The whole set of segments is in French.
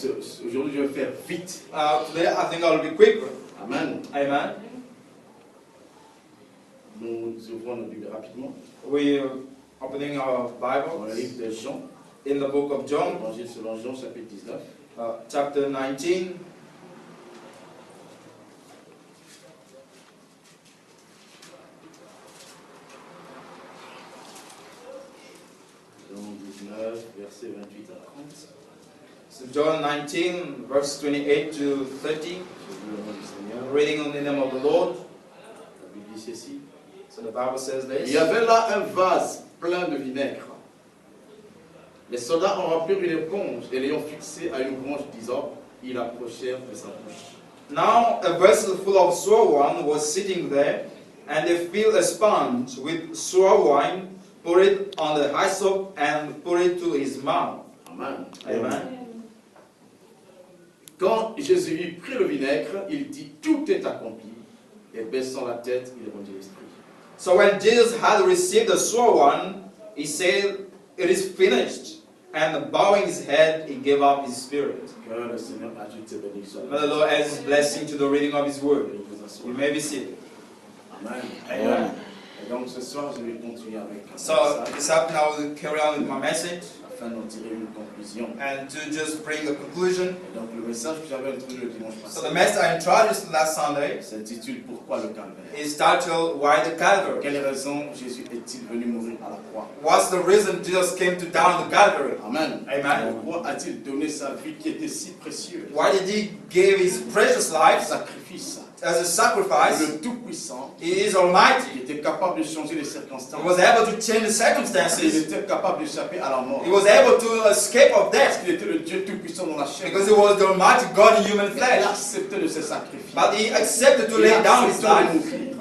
aujourd'hui, je vais faire vite. Today I think I'll be quick. Amen. Amen. Nous ouvrons nos Bibles rapidement. We are opening our Dans le Bible livre de Jean, in the book of John, Évangile selon Jean, chapitre 19. chapter 19. Jean 19, versets 28 à 30. So John 19, verse 28 to 30. Je veux le nom du Seigneur. Reading on the name of the Lord. La Bible dit ceci. So the Bible says Il y this. avait là un vase plein de vinaigre. Les soldats en remplirent une éponge et l'ayant fixé à une branche d'hysope, ils l'approchèrent de sa bouche. Now a vessel full of sour wine was sitting there, and they filled a sponge with sour wine, put it on the hyssop, and put it to his mouth. Amen. Amen. Quand Jésus eut pris le vinaigre, il dit « Tout est accompli » et baissant la tête, il rendit l'esprit. So when Jesus had received the sour wine, he said, "It is finished." And bowing his head, he gave up his spirit. Que le Seigneur ajoute ses bénédictions. May the Lord add his blessing to the reading of his word. Veuillez vous asseoir. You may be seated. Amen. Amen. Et donc ce soir, je vais continuer avec un So message this afternoon I will carry on with my message afin d'en tirer une conclusion. and to just bring a conclusion. Et donc le message que j'avais introduit le dimanche So passé the message I introduced last Sunday s'intitule « Pourquoi le calvaire ?» is titled "Why the Calvary?" Quelle raison Jésus est-il venu mourir à la croix? What's the reason Jesus came to die on the Calvary? Amen. Amen. Pourquoi a-t-il donné sa vie qui était si précieuse? Why did he give his precious life Sacrifice. as a sacrifice? Le Tout-Puissant He is Almighty. qui était capable de changer les He circonstances. was able to change the Il circumstances. était capable d'échapper à la mort. He was able to escape of Parce death qu'il était le Dieu Tout-Puissant dans la chair. because he was the Almighty God in human Mais il a flesh. accepté de se sacrifier. But he accepted to lay down his life.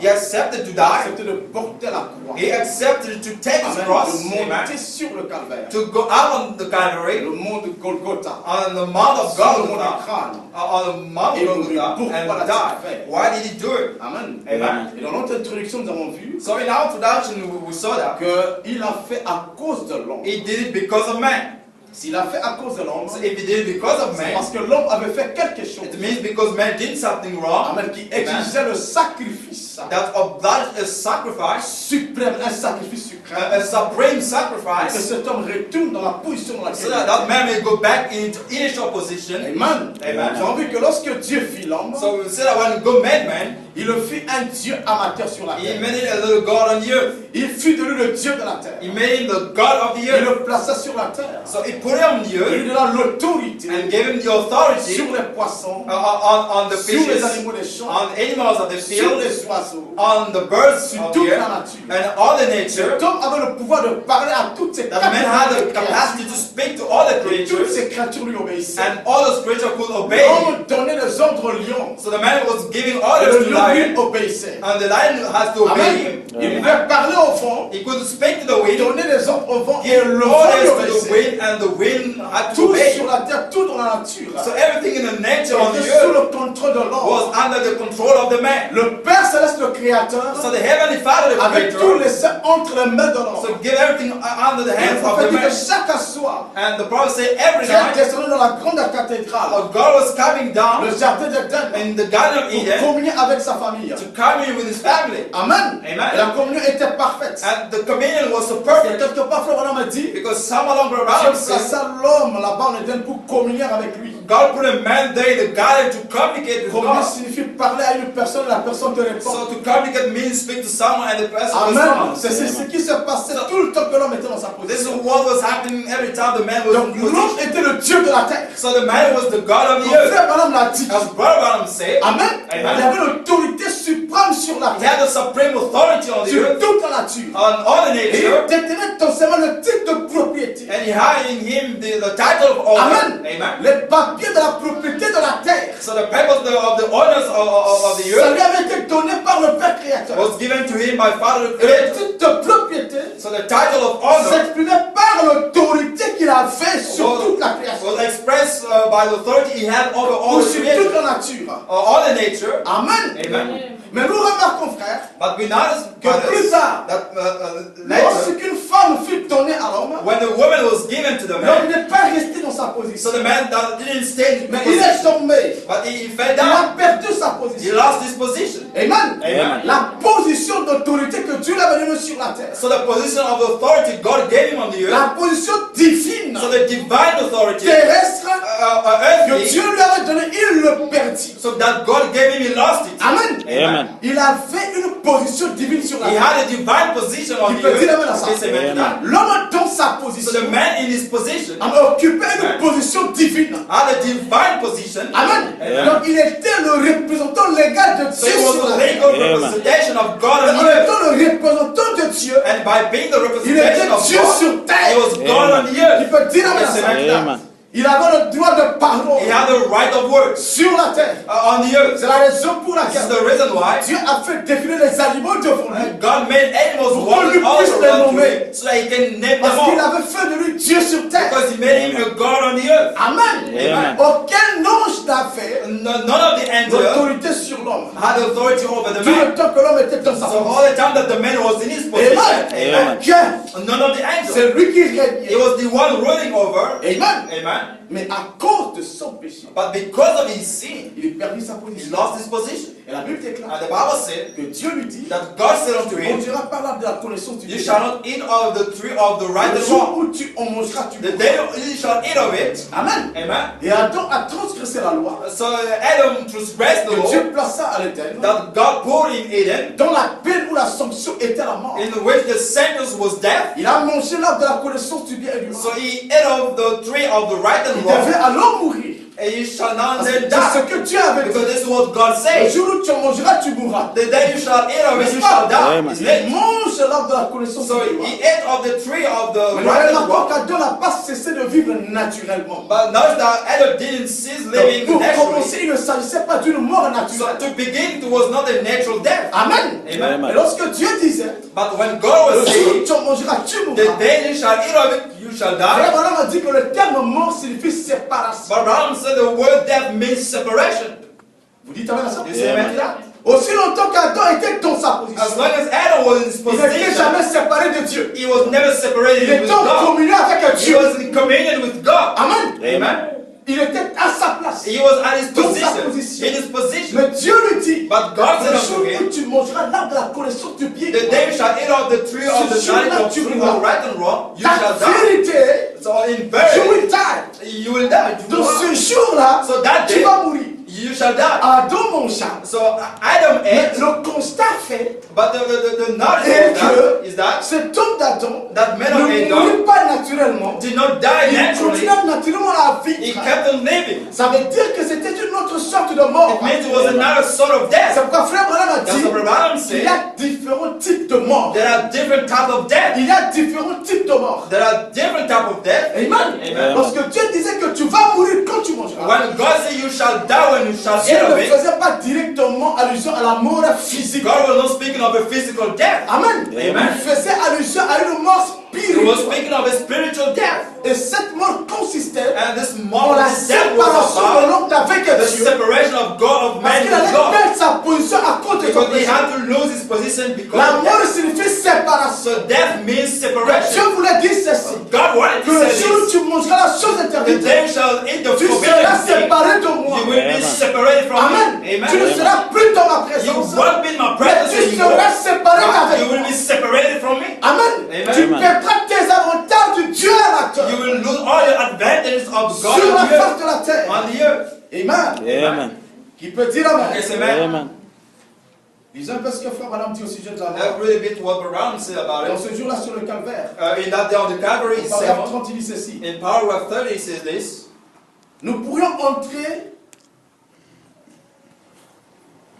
He accepted to Il a die. accepté de porter la croix. He accepted to take his Amen. cross, De monter amen, sur le calvaire. to go out on the Le Calvary, mont de Golgotha. on the Mount of Sur le mont du Golgotha, crâne. on the Mount Et of mourir. Golgotha, Pourquoi and l'a-t-il die. fait? Why did he do it? Amen. Amen. Et dans notre introduction, nous avons vu So in our introduction, we saw that qu'il a fait à cause de l'homme. he did it because of man. S'il a fait à cause de l'homme, So if he did it because of c'est man, parce que l'homme avait fait quelque chose. it means because man did something wrong, Amen. Qui exigeait le sacrifice that obliged a sacrifice, suprême, un sacrifice suprême. a supreme Que sacrifice, cet homme retourne dans la position dans so laquelle that man may go back into initial il position. était. Amen. Amen. Nous avons vu que lorsque Dieu fit l'homme, So we say that when God made man, il le fit un Dieu amateur sur la he terre. made it a little God on the earth. Il fit de lui le Dieu de la terre. He made him the God of the Il earth. le plaça sur la terre. So he put him on the Il lui earth donna l'autorité and gave him the authority sur les poissons, on the sur les fishes, animaux des champs, on animals of the sur field, les oiseaux, on the birds sur of toute the la earth, nature. and all the nature. Cet homme avait le pouvoir de parler à toutes ces That man had the créatures. capacity to speak to all the Et toutes creatures, ces créatures lui obéissaient. and all those creatures could obey him. L'homme donnait des ordres au lion. So the man was giving Et orders le to lion lui lion, obéissait. and the lion has to obey Amen. him. Il pouvait parler au vent, He could speak to the wind, donner des ordres au vent et give le vent lui orders to the obéissait. wind, and the wind had to Tout obey sur him. la terre, tout dans la nature, So everything in the nature on the était sous earth le contrôle de l'homme. was under the control of the man. Le Père Céleste, le Créateur, So the heavenly Father, the avait tout Creator, laissé entre les mains de l'homme. so give everything under the Et hands le of prophète the dit que man. chaque soir, And the prophet said every Dieu est night, descendu dans la grande cathédrale, God was coming down le jardin d'Éden, in the Garden of pour Eden communier avec sa famille. to commune with his family. Amen. Amen. Et la communion était parfaite. And the communion was so Et perfect quelque part, Frère Branham a dit, because some along Dieu around said, plaça l'homme là-bas en Éden pour communier avec lui. God put a man there in the garden to communicate with Communier God. signifie parler à une personne et la personne te répond. So to communicate means speak to someone and the person Amen. responds. C'est ce qui se passait tout le temps que l'homme était dans sa This is position. what was happening every time the man was Donc in l'homme position. était le Dieu de la terre. So the man was the God of Mon the earth. frère Branham l'a dit. As Brother Branham said, Amen. Il Amen. avait l'autorité suprême sur la He terre, had the supreme authority on the sur earth, toute la nature. on all the Et il nature, détenait totalement le titre de propriété. and he had in him the title of owner. Amen. Amen. Les papiers de la propriété de la terre. So the papers of the owners of the Ça earth lui avait été donné par le Père Créateur. was given to him by Father Et le Creator. titre de propriété So the title of honor s'exprimait par l'autorité qu'il avait sur toute la création. was expressed by the authority he had over all Ou the sur creation, toute la nature. all the nature. Amen. Amen. Mais nous remarquons, frère, But we notice que plus tard, that later, lorsqu'une femme fut donnée à l'homme, when the woman was given to the l'homme man, n'est pas resté dans sa so position. the man didn't stay in Mais il est position, tombé. but he fell Il a down. perdu sa He position. lost his position. Amen. Amen. La position d'autorité que Dieu lui a donnée sur la terre. So the position of authority God gave him on the earth, La position divine, so the divine authority, terrestre, que earthly, Dieu lui avait donné, il le perdit. so that God gave him, he lost it. Amen. Amen. Il avait une position divine sur la He terre. had a divine position on Il the peut dire amen à earth. ça. Yes, amen to that. L'homme dans sa So position the man in his position a occupé une Amen. position divine. had a divine position. Amen. Amen. Donc il était le représentant légal de So Dieu he sur was la a terre. legal Amen. representation of God En on the earth. étant le représentant de Dieu, And by being the il était representation of Dieu God, sur he terre. was God on the Il earth. peut dire amen à Yes, ça. amen to that. Amen. Il avait le droit de parole He had the right of words sur la terre. on the earth. C'est la raison pour This is laquelle the reason why Dieu a fait défiler les animaux devant lui. God made animals Pour walk qu'on lui all puisse les around nommer. him so that he can name them Parce qu'il all. avait fait de lui Dieu sur terre. Because he made him a God on the earth. Amen. Amen. Aucun ange n'avait None of the angels l'autorité sur l'homme. had authority over the Tout man. le temps que l'homme était dans sa So position. all the time that the man was in his position, Amen. amen, none of the angels. C'est lui qui He régnait. was the one ruling over. Amen. Amen. Mais à cause de son péché, But because of his sin, il a perdu sa he position. lost his position. Et la Bible And déclare the Bible said que Dieu lui dit, that God said unto on him, dira par là de la connaissance du you bien. shall not eat of the tree of the right Le and jour wrong. où tu en mangeras, tu The mourras. day you shall eat of it. Amen. Amen. Et Adam a transgressé la loi So Adam transgressed the que law Dieu plaça à l'éternel, that God put in Eden, dont la peine ou la sanction était la mort. in which the sentence was death. Il a mangé l'arbre de la connaissance du bien et du So mal. he ate of the tree of the right and Il devait wrong, alors mourir. and he shall not Parce que then c'est ce die. que Dieu avait dit. Because this is what God Le says. jour où tu en mangeras, tu mourras. The day you shall eat of it, you shall die. Amen. Isn't it? Il mange l'arbre de la connaissance So du bien et du mal. he ate of the tree of the Mais right and remarquons wrong. qu'Adam n'a pas cessé de vivre naturellement. But notice that Adam didn't cease Donc, living pour naturally. commencer, il ne s'agissait pas d'une mort So naturelle. to begin, it was not a natural death. Amen. Amen. Et lorsque Dieu disait, But when God le was jour où saying, tu en mangeras, tu the mourras. day you shall eat of it, you shall Frère die. Branham a dit que le terme mort signifie séparation. But Abraham said the word death means separation. Vous dites amen à ça? You say amen to that? Aussi longtemps qu'Adam était dans sa As position, long as Adam was in his il n'était position, jamais séparé de Dieu. he was never Il separated with était en God. communion avec He Dieu. was in communion with God. Amen. Amen. Il était à sa place. He was at his Dans sa position. position. In his position. Mais Dieu lui dit, But God said le unto jour him, où tu mangeras l'arbre de la connaissance du bien et the du day mal, you shall eat of the tree of the knowledge of truth and right and wrong, you ta shall die. vérité, So in you very, will die. you will die. You Dans will ce die. jour-là, So that tu day, vas mourir. you shall die. Adam mangea. So Adam Mais ate, le constat fait, but the knowledge Et of que- that is that cet homme d'Adam that man ne of Adam mourut pas naturellement. did not die Il naturally. continua naturellement à He vivre. kept on living. Ça veut dire que c'était une autre sorte de mort. It means it was another sort of C'est death. pourquoi frère Branham a That's dit what Abraham qu'il said. y a différents types de morts. There are different types of death. Il y a différents types de morts. There are different types of death. Amen. Amen. Parce que Dieu disait que tu vas mourir quand tu mangeras. When God said you shall die when you shall Dieu eat of ne it, faisait pas directement allusion à la mort physique. God was not speaking of a physical death. Amen. Amen. Il faisait allusion à une mort He was spirituelle. speaking of a spiritual death. Et cette mort consistait And this en la moment, death was séparation de about l'homme avec the Dieu. separation of God, of Parce man qu'il with allait God. perdre sa position à cause de son Because he péché. had to lose his position because La of mort death. signifie séparation. So death means Dieu separation. voulait dire ceci. God wanted Que to le say jour où this. tu mangeras la chose The interdite, day you shall eat the tu forbidden seras thing, séparé de moi. you will be Amen. separated from Amen. me. Amen. Tu ne seras plus dans ma You présence. won't be in my Mais presence tu anymore. seras séparé But avec you will moi. be separated from me. Amen. Amen. Tu Amen. perdras tes avantages du Dieu à la terre. You will lose all your advantages of God Sur la on the face earth. de la terre. On the earth. Amen. Amen. Qui peut dire Amen? Yes, amen. Amen. Lisons un peu ce que frère Branham dit au sujet de la mort. That's really bit what Abraham said about Dans it. ce jour-là sur le calvaire, In that day on the Calvary, he said, paragraphe 30, il dit ceci. in paragraph 30, he says this. Nous pourrions entrer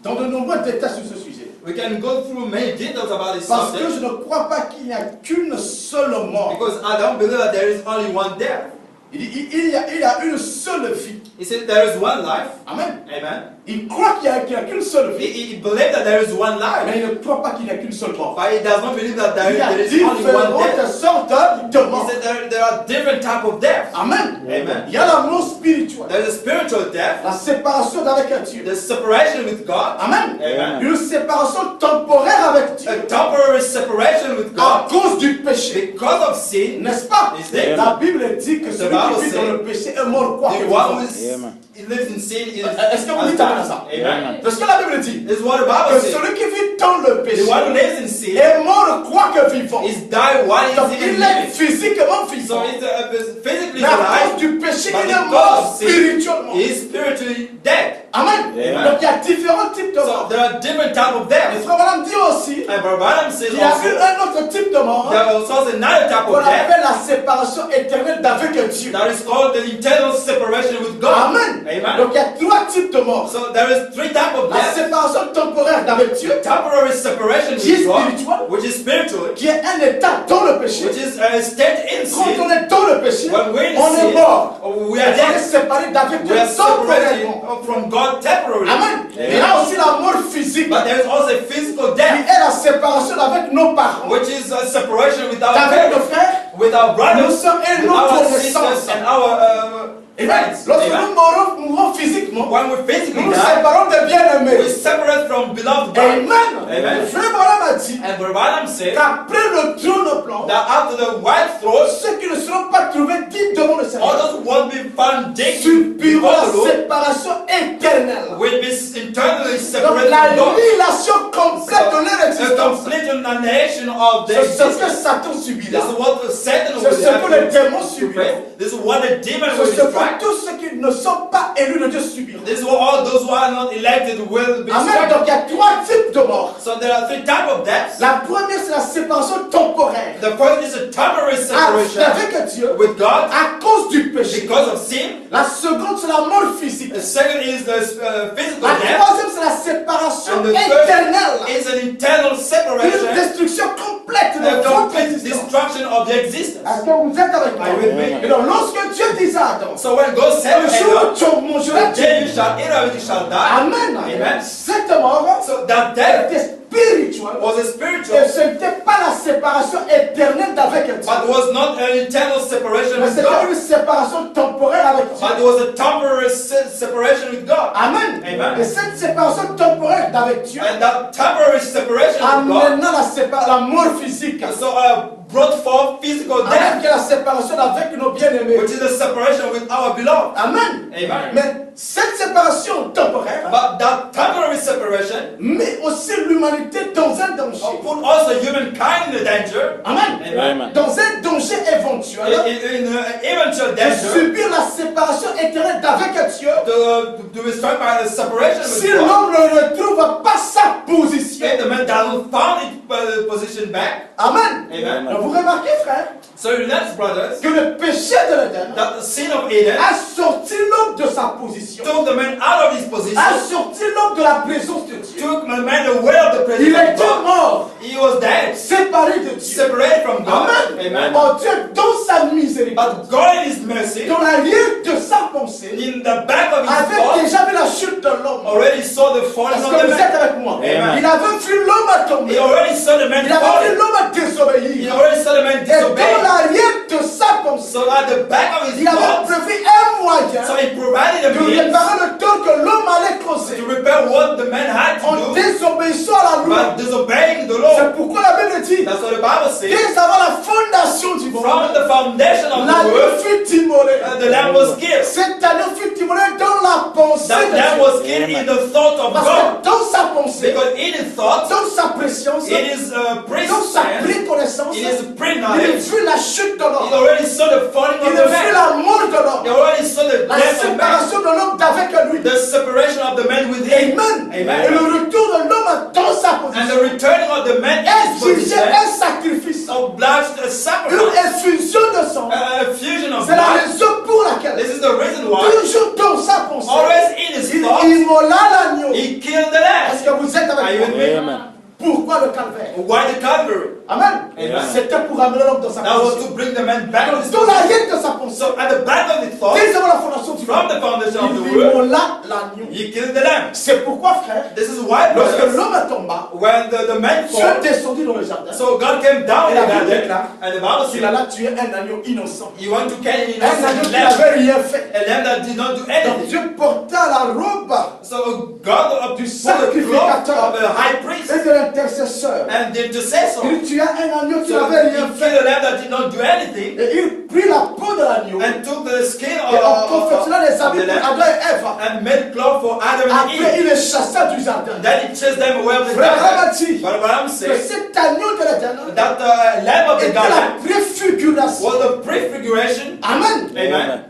dans de nombreux détails sur ce sujet. We can go through many details about this Parce que subject je ne crois pas qu'il n'y a qu'une seule mort. because I don't believe that there is only one death. Il dit il y a une seule vie. He said there is one life. Amen. Amen. Il croit qu'il n'y a qu'une seule He, vie. he believes that there is one life, Mais il ne croit pas qu'il n'y a qu'une seule mort. but he does not believe that Il y a there is only one death. différentes sortes de He morts. said there are different types of death. Amen. Amen. Il y a la mort spirituelle. There There's a spiritual death, la séparation d'avec un Dieu. the separation with God, Amen. Amen. Une séparation temporaire avec Dieu. a temporary separation with À God cause du péché. because of sin. N'est-ce pas? Is there? La Bible dit que celui Bible qui vit dans says le péché est mort quoi que The vivant. one who lives in sin is Est-ce que vous dites amen à ça? Amen. C'est ce que la Bible dit. This is what the Que Bible says. celui qui vit dans le péché The one who lives in sin est mort quoi que vivant. is died while Donc he's in il est living. physiquement So vivant. he's physically Mais à cause alive, du péché, but il est because mort of sin, spirituellement. he is spiritually dead. Amen. Amen. Donc il y a différents types de So morts. there are different types of Et death. Frère Branham dit aussi And Brother Branham says qu'il y a eu also un autre type de mort there also is another type qu'on of death appelle la séparation éternelle d'avec Dieu. that is called the eternal separation with God. Amen. Amen. Donc il y a trois types de morts. So there is three types of La death. séparation temporaire d'avec Dieu, Temporary separation qui est with God, spirituelle, which is spiritual, qui est un état dans le péché. which is a state in Quand on sin. est dans le péché, When we're in on est sin, mort. we On are est dead. séparé d'avec Dieu We are separated temporairement. from God temporarily. Amen. Il y a aussi la mort physique, But there is also a physical qui death, est la séparation avec nos parents, which is a separation with our avec nos parents, frères, with our nos brothers, soeurs et with nos our connaissances. sisters, and our Amen. friends. Lorsque Amen. nous mourons physiquement, When we nous physically nous die, séparons des we bien-aimés. separate from beloved Amen. brothers. Amen. Le frère Branham a dit And Brother Branham said qu'après le trône blanc, that after the white throne, ceux qui ne seront pas trouvés dignes devant le all Seigneur those who won't be found dignity subiront before la the Lord séparation éternelle. will be internally Donc separated la from God. annihilation complète de leur A existence. complete annihilation of their C'est ce que existence. Satan subira. This is what Satan C'est will ce que les have démons to subiront. face. This is what the demon C'est will ce que strike. tous ceux qui ne sont pas élus de Dieu subiront. This is what all those who are not elected will be Amen. struck. Donc il y a trois types de morts. So there are three types of deaths. La première, c'est la séparation temporaire The first is a temporary separation avec Dieu with God à cause du péché. because of sin. La seconde, c'est la mort physique. The second is the physical La death. troisième, c'est la séparation And the third éternelle. is an eternal Une separation, destruction complète de a votre complete existence. destruction of the existence. Est-ce que vous êtes avec moi? Are you with me? Et donc, lorsque Dieu disait à Adam, So when God said un to jour Adam, tu mangeras the day you shall eat of it, you shall die. Amen. Amen. Cette mort So that death était spirituelle. was a Et spiritual, ce n'était pas la séparation éternelle d'avec Dieu. but was not an eternal separation Mais with c'était God, une séparation temporaire avec Dieu. but it was a temporary separation with God. Amen. Amen. Et cette séparation temporaire d'avec Dieu And that temporary separation with God amenant la mort physique. so brought forth physical Amen. death, Qui est la séparation avec nos bien-aimés. which is a separation with our beloved. Amen. Amen. Mais cette séparation temporaire But that temporary separation met aussi l'humanité dans un danger. put also humankind in a danger, Amen. Amen. Dans un danger éventuel. in an eventual De danger subir la séparation éternelle d'avec Dieu. to be struck by the separation Si with God. l'homme ne retrouve pas sa position. If the man doesn't found its position back, Amen. Amen. Donc vous remarquez, frère, So you notice, brothers, que le péché de l'Éden that the sin of Eden a sorti l'homme de sa position. took the man out of his A position, sorti l'homme de la présence de Dieu. took the man away of the Il presence of était God. mort, He was dead, séparé de Dieu. separated from God. Amen. Amen. Oh Dieu, dans sa miséricorde, But God in His mercy, dans l'arrière de sa pensée, in the back of His avait thought, déjà vu la chute de l'homme. already saw the falling Est-ce of que the vous êtes man. avec moi? Amen. Il avait vu l'homme à He tomber. already saw the man Il avait vu falling. l'homme à He désobéir. already saw the man Et dans disobey. l'arrière de sa pensée, So at the back of his il avait thought, prévu un moyen so he provided a de means réparer le tort que l'homme allait causer to repair what the man had en to do, désobéissant à la loi. but disobeying the law. C'est pourquoi la Bible dit, That's what the Bible says. dès avant la fondation du monde, From the foundation of the l'agneau world, fut immolé. the lamb was killed. Cet agneau fut immolé dans la pensée That de lamb Dieu. was killed in the thought of Parce God. que dans sa pensée, Because in his thoughts, dans sa préscience, in his dans sa presence, pleine connaissance, in his il pre-knowledge, fut la chute de he l'homme. already saw the falling of Il the fut man. la mort de He l'homme. already saw the La death of man. séparation de l'homme d'avec lui. The separation of the man with him. Amen. Amen. Et le retour de l'homme dans sa And position the returning of the man in his exigeait position un sacrifice, obliged a une sacrifice, effusion de sang. a fusion of C'est la blood. raison pour laquelle, This is the reason why, toujours dans sa pensée, always in his il thoughts, immola l'agneau. he killed the Est-ce lamb. que vous êtes Are avec you moi? with me? Amen. Pourquoi le calvaire? Why the Calvary? Amen. Amen. C'était pour amener l'homme dans sa That was position. to bring the man back to his Dans la position. tête de sa pensée, So at the back of the thought, dès avant la fondation du from monde, the foundation of il the lui world, molla l'agneau. he killed the lamb. C'est pourquoi, frère, This is why, lorsque brothers, l'homme tomba, when the man Dieu fell, descendit dans le jardin, so God came down Et in la the Bible garden, déclare and the Bible qu'il says alla tuer un agneau innocent. he went to kill an Un agneau innocent qui lamb, n'avait rien fait. a lamb that did not do Donc anything. Dieu porta la robe So God up to du the cloth sacrificateur of a high priest et de l'intercesseur. and the intercessor. Il tua un agneau qui So n'avait he rien killed fait. a lamb that did not do anything Et il prit la peau de l'agneau and took the skin et en confectionna des of habits the pour lamb Adam et Ève. and made cloth for Adam and Après, Eve. il les chassa du jardin. Then he chased them away of the Frère garden. Abraham dit But Abraham que said cet agneau de l'éternel that the lamb of the était la garden préfiguration. was the prefiguration, Amen. amen,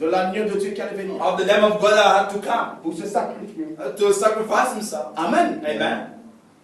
De l'agneau de Dieu qui allait venir of the lamb of God that had to come pour se sacrifier. to sacrifice himself, Amen. amen,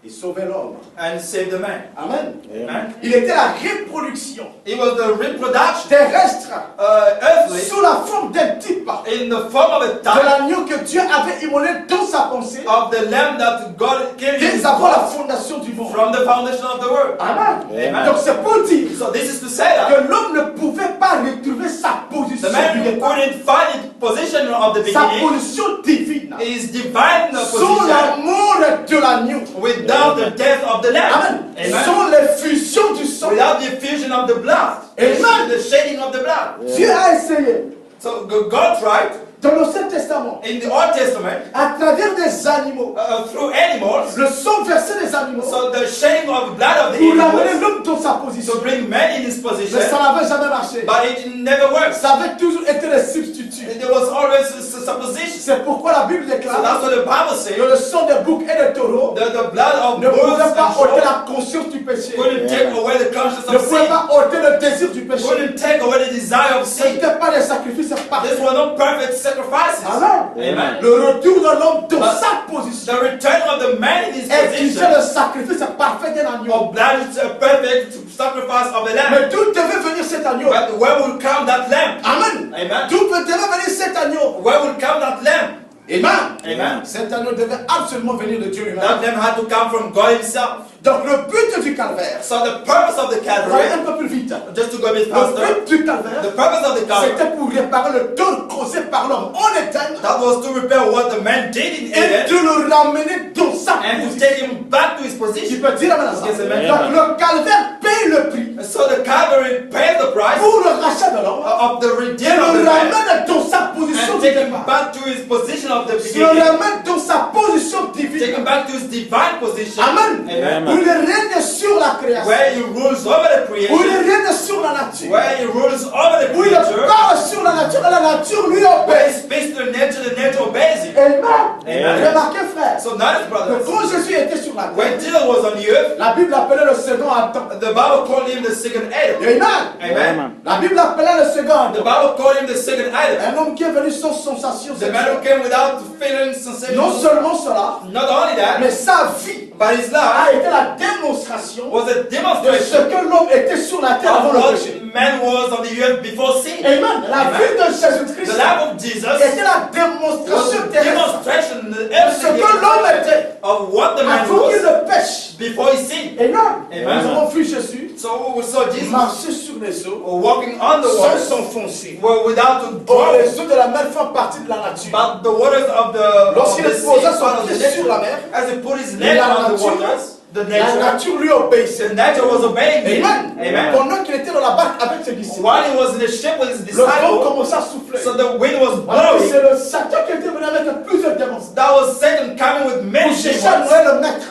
Et sauver l'homme. and save the man, Amen. amen. Il était la reproduction It was the reproduction, terrestre earthly, sous la forme d'un type in the form of a de type l'agneau que Dieu avait immolé dans sa pensée of the lamb that God gave dès him avant la fondation du monde. from the foundation of the world. Amen. Amen. Donc c'est pour dire So this is to say that que l'homme ne pouvait pas retrouver sa position the man du départ, couldn't find his position of the sa beginning, position divine, his divine sans position, l'amour de l'agneau. without the death of the lamb. Amen. Amen. Sans l'effusion du sang. Without the effusion of the blood, Amen. the shedding of the blood. Dieu a essayé So God tried dans l'Ancien Testament, in the Old Testament à travers des animaux, through animals, le sang versé des animaux, so the shedding of the blood of the pour ramener animals l'homme dans sa position. to bring man in his position, Mais ça n'avait jamais marché. but it never worked. Ça avait toujours été le substitut. There was always a supposition. C'est pourquoi la Bible So déclare that's what the Bible says. que le sang des boucs et des taureaux The blood of ne bulls pouvait pas and ôter goats la conscience du péché, couldn't take away the conscience ne of pouvait sin, pas ôter le désir du péché. couldn't take away the desire of Ce sin. n'était pas des sacrifices These parfaits. were not perfect sacrifices. Amen. Amen. Le retour de l'homme dans But sa position The return of the man in his exigeait position le sacrifice parfait d'un agneau. of blood is a perfect sacrifice of a lamb. Mais d'où devait venir cet agneau? But where will come that lamb? Amen. Amen. D'où devait venir cet agneau? Where will come that lamb? Amen. Amen. Cet agneau devait absolument venir de Dieu That lui-même. lamb had to come from God himself. Donc le but du calvaire, So the purpose of the on va aller Calvary, un peu plus vite. just to go a bit Le faster, but du calvaire, the purpose of the Calvary, c'était pour réparer le tort causé par l'homme en Éden that was to repair what the man did in et Eden de le ramener dans sa and to position. take him back to his Tu position. peux dire amen à ça. Yes, amen. Donc le calvaire paye le prix So the Calvary paid the price pour le rachat de l'homme of the et redeemer of le the man ramène dans sa position and du take him départ. back to his position of the Le beginning. ramène dans sa position Take him divine. back to his divine position. Amen. Amen. Où il règne sur la création. Where he rules over the Où il creation. règne sur la nature. Where he rules over the Où il creature. parle sur la nature et la nature lui Where obéit. he speaks to the nature obeys him. Amen. Amen. Remarquez frère, So notice, que brothers, quand Jésus était sur la when terre, Jesus was on the earth, la Bible appelait le second Adam. the Bible called him the second Adam. Amen. Amen. La Bible appelait le second The Adam. Bible called him the second Adam. Un homme qui est venu sans sensation The man who sexuelle. came without feeling sensation. Non seulement cela, Not only that, mais sa vie but his life a été la démonstration was a de ce demonstration que l'homme était sur la terre avant of le what péché. man was on the earth before sin. Amen. La Amen. vie de Jésus-Christ The life of Jesus était la was démonstration a terrestre demonstration, the de ce earthly que l'homme était of what the man avant qu'il was ne pêche. before he sinned. Amen. Amen. Nous avons vu Jésus So we saw Jesus marcher sur les eaux walking on the sans water s'enfoncer. without to Or, drown. les eaux de la mer font partie de la nature. But the waters of the Lorsqu'il sea, posa part son of the pied sur la nature, mer, as he put his leg la on the nature, waters, the la nature, nature lui obéissait. the nature was obeying him. Amen. Amen. Pendant qu'il était dans la barque avec ses disciples, While he was in the ship with his le vent disciples, commença à souffler. so the wind was Alors, blowing. c'est le Satan qui était venu avec plusieurs démons That was Satan coming with many pour chercher à demons, noyer le maître.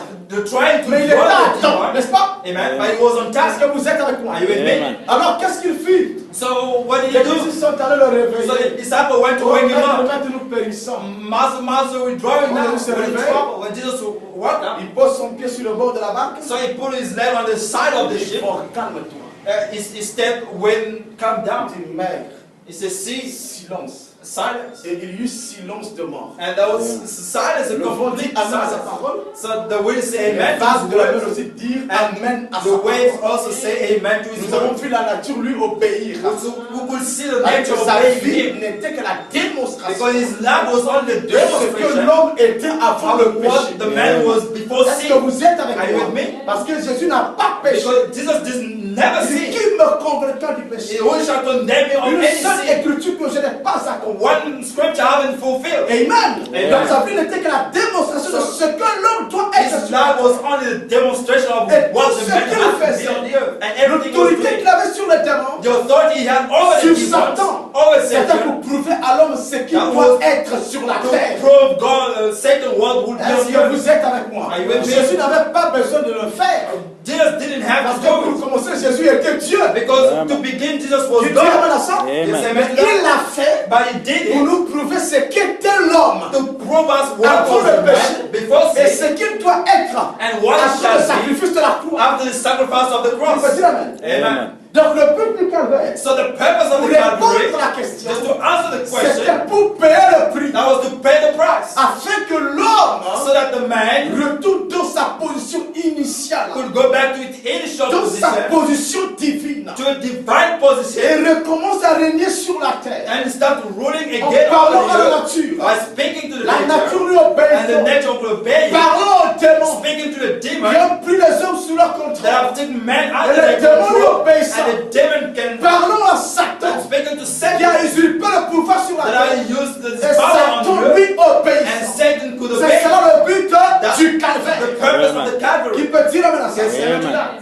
trying to Mais il était draw à the temps, demon. n'est-ce pas? Amen. But he was on Est-ce task. que vous êtes avec moi? Are you with me? Amen. Alors, qu'est-ce qu'il fit? So what did Les he do? disciples sont allés le So réveiller. the disciple went to Oh, wake him maître, up. maître, nous périssons. Master, we're drawing When now. Jesus We're in arrived, trouble. When Jesus woke up, Il pose son pied sur le bord de la barque. so he put his leg on the side of the Il dit, ship. oh, calme-toi. He stepped when calm down. Il dit, maître, He said, "See, silence. silence. Et il y eut silence de mort. And there was silence, a Le vent dit complete amen à sa silence. parole. So the way say Et amen les to vagues his de la mer words, aussi dire and amen à sa the waves parole. also say amen to his Nous avons words. vu la nature lui obéir. So we could see the Avec nature of sa obeying vie him. n'était que la démonstration Because his love was only the de ce que demonstration l'homme était avant le of what péché. the man was before Est-ce que sin. vous êtes avec Are you moi? with me? Parce que Jésus n'a pas péché. Because Jesus did never Il dit, sin. qui me convaincra du péché? Who shall condemn me of Une any seule sin? écriture que je n'ai pas accomplie. One scripture I haven't fulfilled. Amen. Amen. Donc sa vie n'était que la démonstration de ce que l'homme doit être. His love was only the demonstration of Et what tout the ce man qu'il had to be faisait, on the earth. And everything was L'autorité doing. qu'il avait sur les démons, The authority he had over the sur demons, Satan, over c'était Satan, pour prouver à l'homme ce qu'il That doit was être sur la to terre. prove God, Satan what would be Est-ce on the que earth. vous êtes avec moi? Are you with me? Jésus n'avait pas besoin de le faire. Jesus didn't have Parce to que do pour it. commencer, Jésus était Dieu. Because Amen. to begin, Jesus was Tu dis amen God. à ça? Amen. Yes, Mais amen. il l'a fait But he did pour it nous prouver ce qu'était l'homme. to prove us what Avant was le the péché. man before Et sin ce qu'il doit être and what it après le shall be sacrifice de la croix. after the sacrifice of the Tu cross. peux dire amen. Amen. Donc le but du calvaire, So the purpose of pour the Calvary, répondre à la question, just to answer the question, c'était pour payer le prix. that was to pay the price. Afin que l'homme So that the man retourne dans sa position initiale, could go back to its initial dans sa position, position divine, to a divine et position, recommence à régner sur la terre. and start ruling En again parlant over à la the earth nature, by speaking to the la nature nature, lui and the obéit. nature will obey you, Parlant aux démons, speaking to the qui demon ont pris les hommes sous leur that contrôle. have taken man Et under les their démons lui control, obéissent. and the demon can Parlons à Satan, speaking to qui Satan a usurpé le pouvoir sur la that terre. I used the Et power on Satan the earth, lui and obéit. Satan could C'est obey. ça le but That's du the calvaire. purpose of the Qui Calvary. peut dire amen à ça? Yes, amen to Amen. that.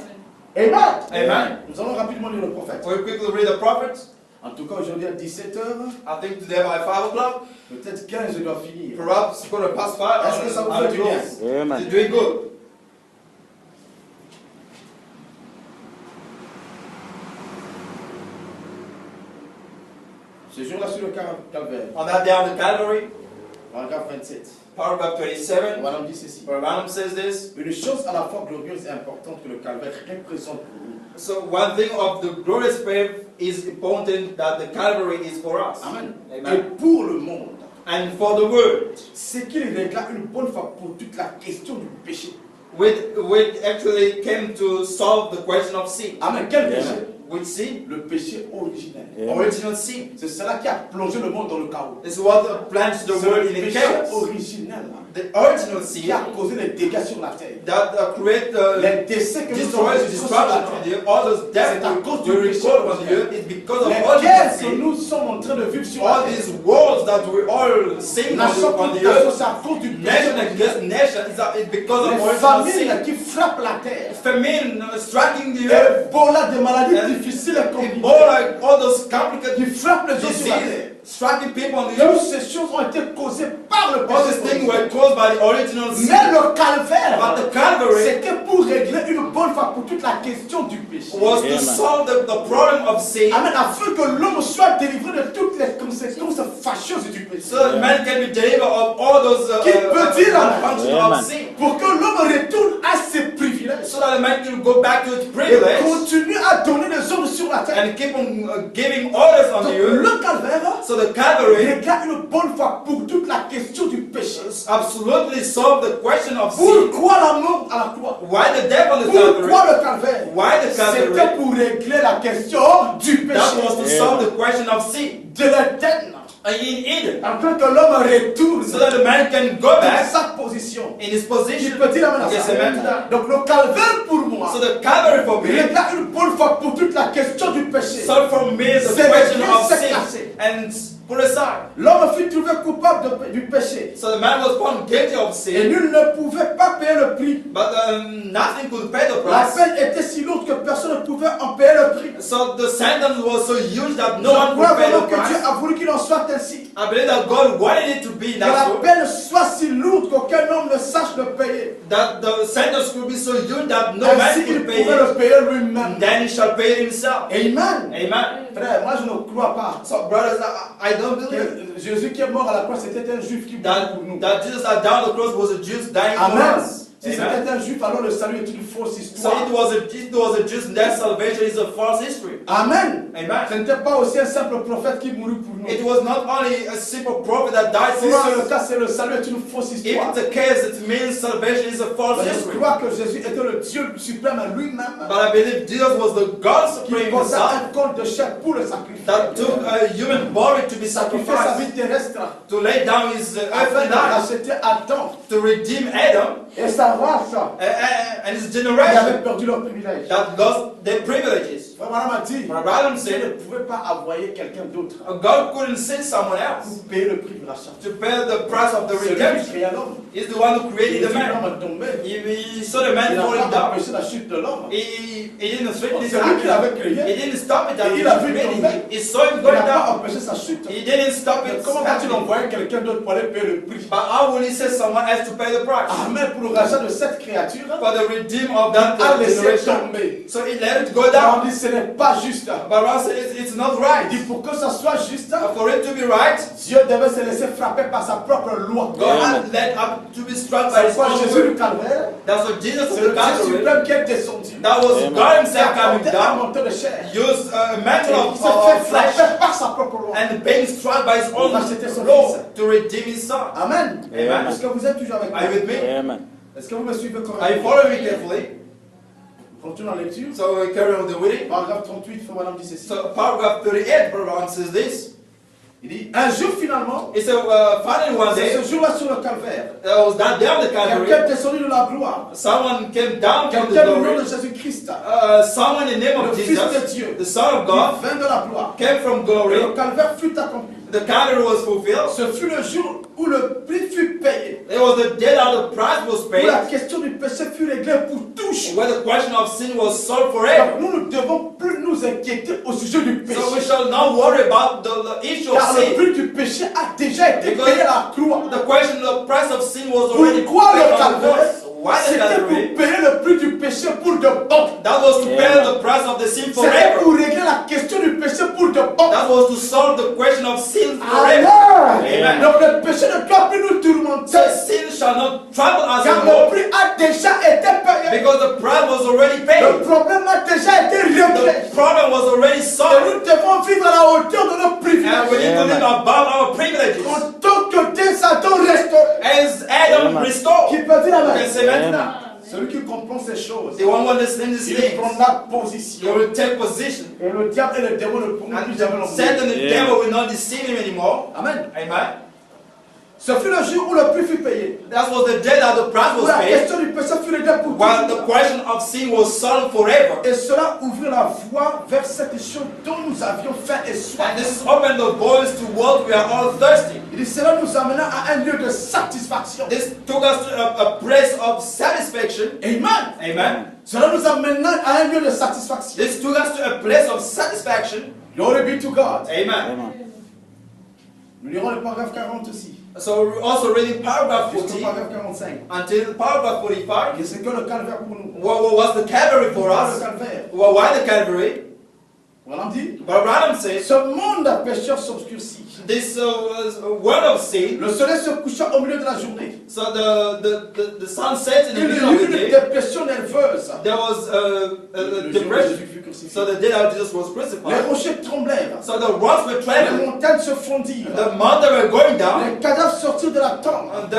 Amen. Amen. Nous allons rapidement lire le prophète. We'll quickly read the prophets. En tout cas, aujourd'hui à 17h, I think today by 5 o'clock, peut-être 15, je dois finir. perhaps quarter past 5. Est-ce que ça vous fait du bien? Amen. You're doing good. Ce jour-là sur le calvaire, On that day on the Calvary, paragraphe 27, paragraph 27, Madame dit ceci. Branham says this. Une chose à la fois glorieuse et importante que le calvaire représente pour nous. So one thing of the glorious faith is important that the Calvary is for us. Amen. Et Amen. pour le monde, And for the world, c'est qu'il régla une bonne fois pour toute la question du péché. which actually came to solve the question of sin. Amen. Quel Amen. péché? Which sin? Le péché originel. Amen. Original sin. C'est cela qui a plongé le monde dans le chaos. It's what plunged the C'est world le in péché chaos. originel The original qui sin a causé des dégâts sur la terre. that create Les décès que nous avons destroys, sur la destruction on terre. the all those deaths C'est à cause du we péché record on the originel. earth is because of Les original guerres que sin. nous sommes en train de vivre sur la All terre. these wars that we all sing Nation on contre the nation, earth, c'est à cause du péché nation originel. against nation, is because of Les original famines sin. qui frappent la terre. Famine striking the earth, Ebola, des maladies And difficiles et compliquées Ebola, all those qui complicated frappent les gens sur la terre. diseases striking people on the Toutes earth. ces choses ont été causées par le All these péché things originel. were caused by the original sin. Mais le calvaire, But the Calvary c'était pour régler une bonne fois pour toute la question du péché. was to Amen. solve the problem of sin, Amen. Afin que l'homme soit délivré de toutes les conséquences fâcheuses du péché. so that man can be delivered of all those Qui peut dire malfunctions Amen. of sin. Pour que l'homme retourne à ses privilèges. So that a man can go back to its Et privilege continue à donner des ordres sur la terre. and keep on giving orders on Donc, the earth. le calvaire So the Calvary régla une bonne fois pour toute la question du péché. absolutely solved the question of sin. Pourquoi la mort à la croix? Why the death on the Calvary? Pourquoi le calvaire? Why the C'était Calvary? pour régler la question du That péché. was to solve the question of sin. De l'Éden. In Eden. Afin que l'homme retourne So that the man can go dans back sa position. in his Il position. peut dire amen à Yes, ça. amen to that. Donc le calvaire pour moi So the Calvary for me régla une bonne fois pour toute la question du péché. solved for me the C'est question le of Christ sin classé. and put aside. L'homme fut trouvé coupable du péché. So the man was found guilty of Et sin, nul ne pouvait pas payer le prix. but nothing could pay the La price. peine était si lourde que personne ne pouvait en payer le prix. So the sentence was so huge that no Je one crois could pay vraiment the que Dieu price. a voulu qu'il en soit ainsi. I believe that God wanted it to be Que that la way. peine soit si lourde qu'aucun homme ne sache le payer. That the sentence could be so huge that no man Ainsi il could pay pouvait it. le payer lui-même. Then he shall pay it himself. Amen. Amen. Frère, moi je ne crois pas So brothers, I don't believe que Jésus qui est mort à la croix, c'était un juif qui mourut pour nous. that Jesus that died on the cross was a Jew dying for Amen. us. Si c'était un juif, alors le salut est une fausse So histoire. it was a Jew, their salvation is a false history. Amen. Amen. Ce n'était pas aussi un simple prophète qui mourut pour nous. It was not only a simple prophet that died Si for c'est le us. cas, c'est le salut est une fausse If histoire. it's the case, it means salvation is a false Je history. crois que Jésus était le Dieu suprême à lui-même But I believe Jesus was the God qui Supreme posa Himself un corps de chair pour le sacrifier. that took a human body to be Sacrifier sa vie sacrificed, terrestre to lay down his afin earthly de life, racheter Adam to redeem Adam et sa race and his qui avait generation perdu leur privilège. that lost their privileges. Frère Branham a dit, But Abraham Dieu ne said pouvait pas envoyer quelqu'un d'autre God couldn't send someone else pour payer le prix du rachat. to pay the price of the C'est lui qui redemption. créa l'homme. He's the one who Et created the man. l'homme est tombé. He saw the Il man n'a falling pas down. empêché la chute de l'homme. He didn't threaten his C'est lui qui happiness. l'avait créé. He didn't stop it that Et he il a was vu creating. tomber. He saw him Il going n'a pas down. empêché sa chute. He didn't stop Mais it. comment vas-tu happening. envoyer quelqu'un d'autre pour aller payer le prix? But how will he send someone else to pay the price? Amen. Pour le rachat de cette créature, For the redeem of that a laissé generation. tomber. So he let it go On down. dit ce n'est pas juste. But Ron said it's not Il right. dit pour que ça soit juste, For it to be right, Dieu devait se laisser frapper par sa propre loi. God had led up to be struck by C'est his pourquoi own Jésus will. du Calvaire, That's what Jesus of c'est the le Dieu Calvary. suprême qui est descendu. That was Amen. God Qui a himself coming porté un down, manteau de chair. used a Et mantle il s'est of fait flesh, frapper par sa propre loi. and being struck by his own racheter son law fils. to redeem his son. Amen. Amen. Est-ce que vous êtes toujours avec Are you moi? with me? Amen. Est-ce que vous me suivez Are you correctement? following me carefully? Continuons la lecture. So we carry on with the reading. Paragraphe 38, Frère Madame dit ceci. So paragraph 38, Brother Ron says this. Il dit, un jour finalement, He said, finally one c'est day, ce jour-là sur le calvaire, there was that day on the quelqu'un Calvary, est descendu de la gloire. someone came down from the Quelqu'un du nom glory. de Jésus-Christ, Someone in the name le of Fils Jesus, de Dieu, the Son of qui God, vint de la gloire. came from Et glory. le calvaire fut accompli. The Calvary was fulfilled. Ce fut le jour où le prix fut payé. It was the day that the price was Où paid, la question du péché fut réglée pour tous. where the question of sin was solved forever. Donc nous ne devons plus nous inquiéter au sujet du péché. So we shall not worry about the issue of Car le sin. prix du péché a déjà été Because payé à la croix. The question, the price of sin was already paid Pourquoi le on the calvaire? cross. Why the C'était Calvary? pour payer le prix du péché pour de bon. That was to pay Amen. the price of the sin C'était forever. pour régler la question du péché pour de bon. That was to solve the question of sin forever. Amen. Amen. Donc le péché ne doit plus nous tourmenter. So sin shall not trouble us Car le anymore, prix a déjà été payé. because the price was already Le paid. problème a déjà été réglé. The problem was already Et solved. nous devons vivre à la hauteur de nos And we privilèges. need to live above our privileges. En tant que des Adam restaurés. As Adam Amen. restored. Qui peut dire You can amen? say maintenant. Celui qui comprend ces choses, The one who understands these il things, prendra he position. will take position. Et le diable et le démon ne pourront plus jamais And l'emmener. Satan, the Yeah. devil, will not deceive him anymore. Amen. Amen. Ce fut le jour où le prix fut payé. That was the day that the price Où was la paid, question du péché fut réglée pour while the toujours. question of sin was solved forever. Et cela ouvrit la voie vers cette chose dont nous avions faim et soif. And this opened the doors to what we are all thirsty. Il dit, cela nous amena à un lieu de satisfaction. This took us to a place of satisfaction. Amen. Amen. Cela nous amena à un lieu de satisfaction. This took us to a place of satisfaction. Glory be to God. Amen. Amen. Nous lirons le paragraphe 40 aussi. So we're also reading paragraph Jusqu'au 40 paragraphe 45. until paragraph 45. Et c'est que le calvaire pour nous. What was the Calvary for Pourquoi le us? calvaire? Well, why the Calvary? Voilà, on dit. But Branham says, Ce monde à pécheurs s'obscurcit. this word of sin, Le soleil se coucha au milieu de la journée. so the sun sets in the Il y middle of eut the une day. dépression nerveuse. There was a Le jour où depression. Jésus fut crucifié. So the day that Jesus was Les crucified. rochers tremblèrent. So the rocks were Les trembling. montagnes se fondirent. The mountains were going down. Les cadavres sortirent de la tombe. And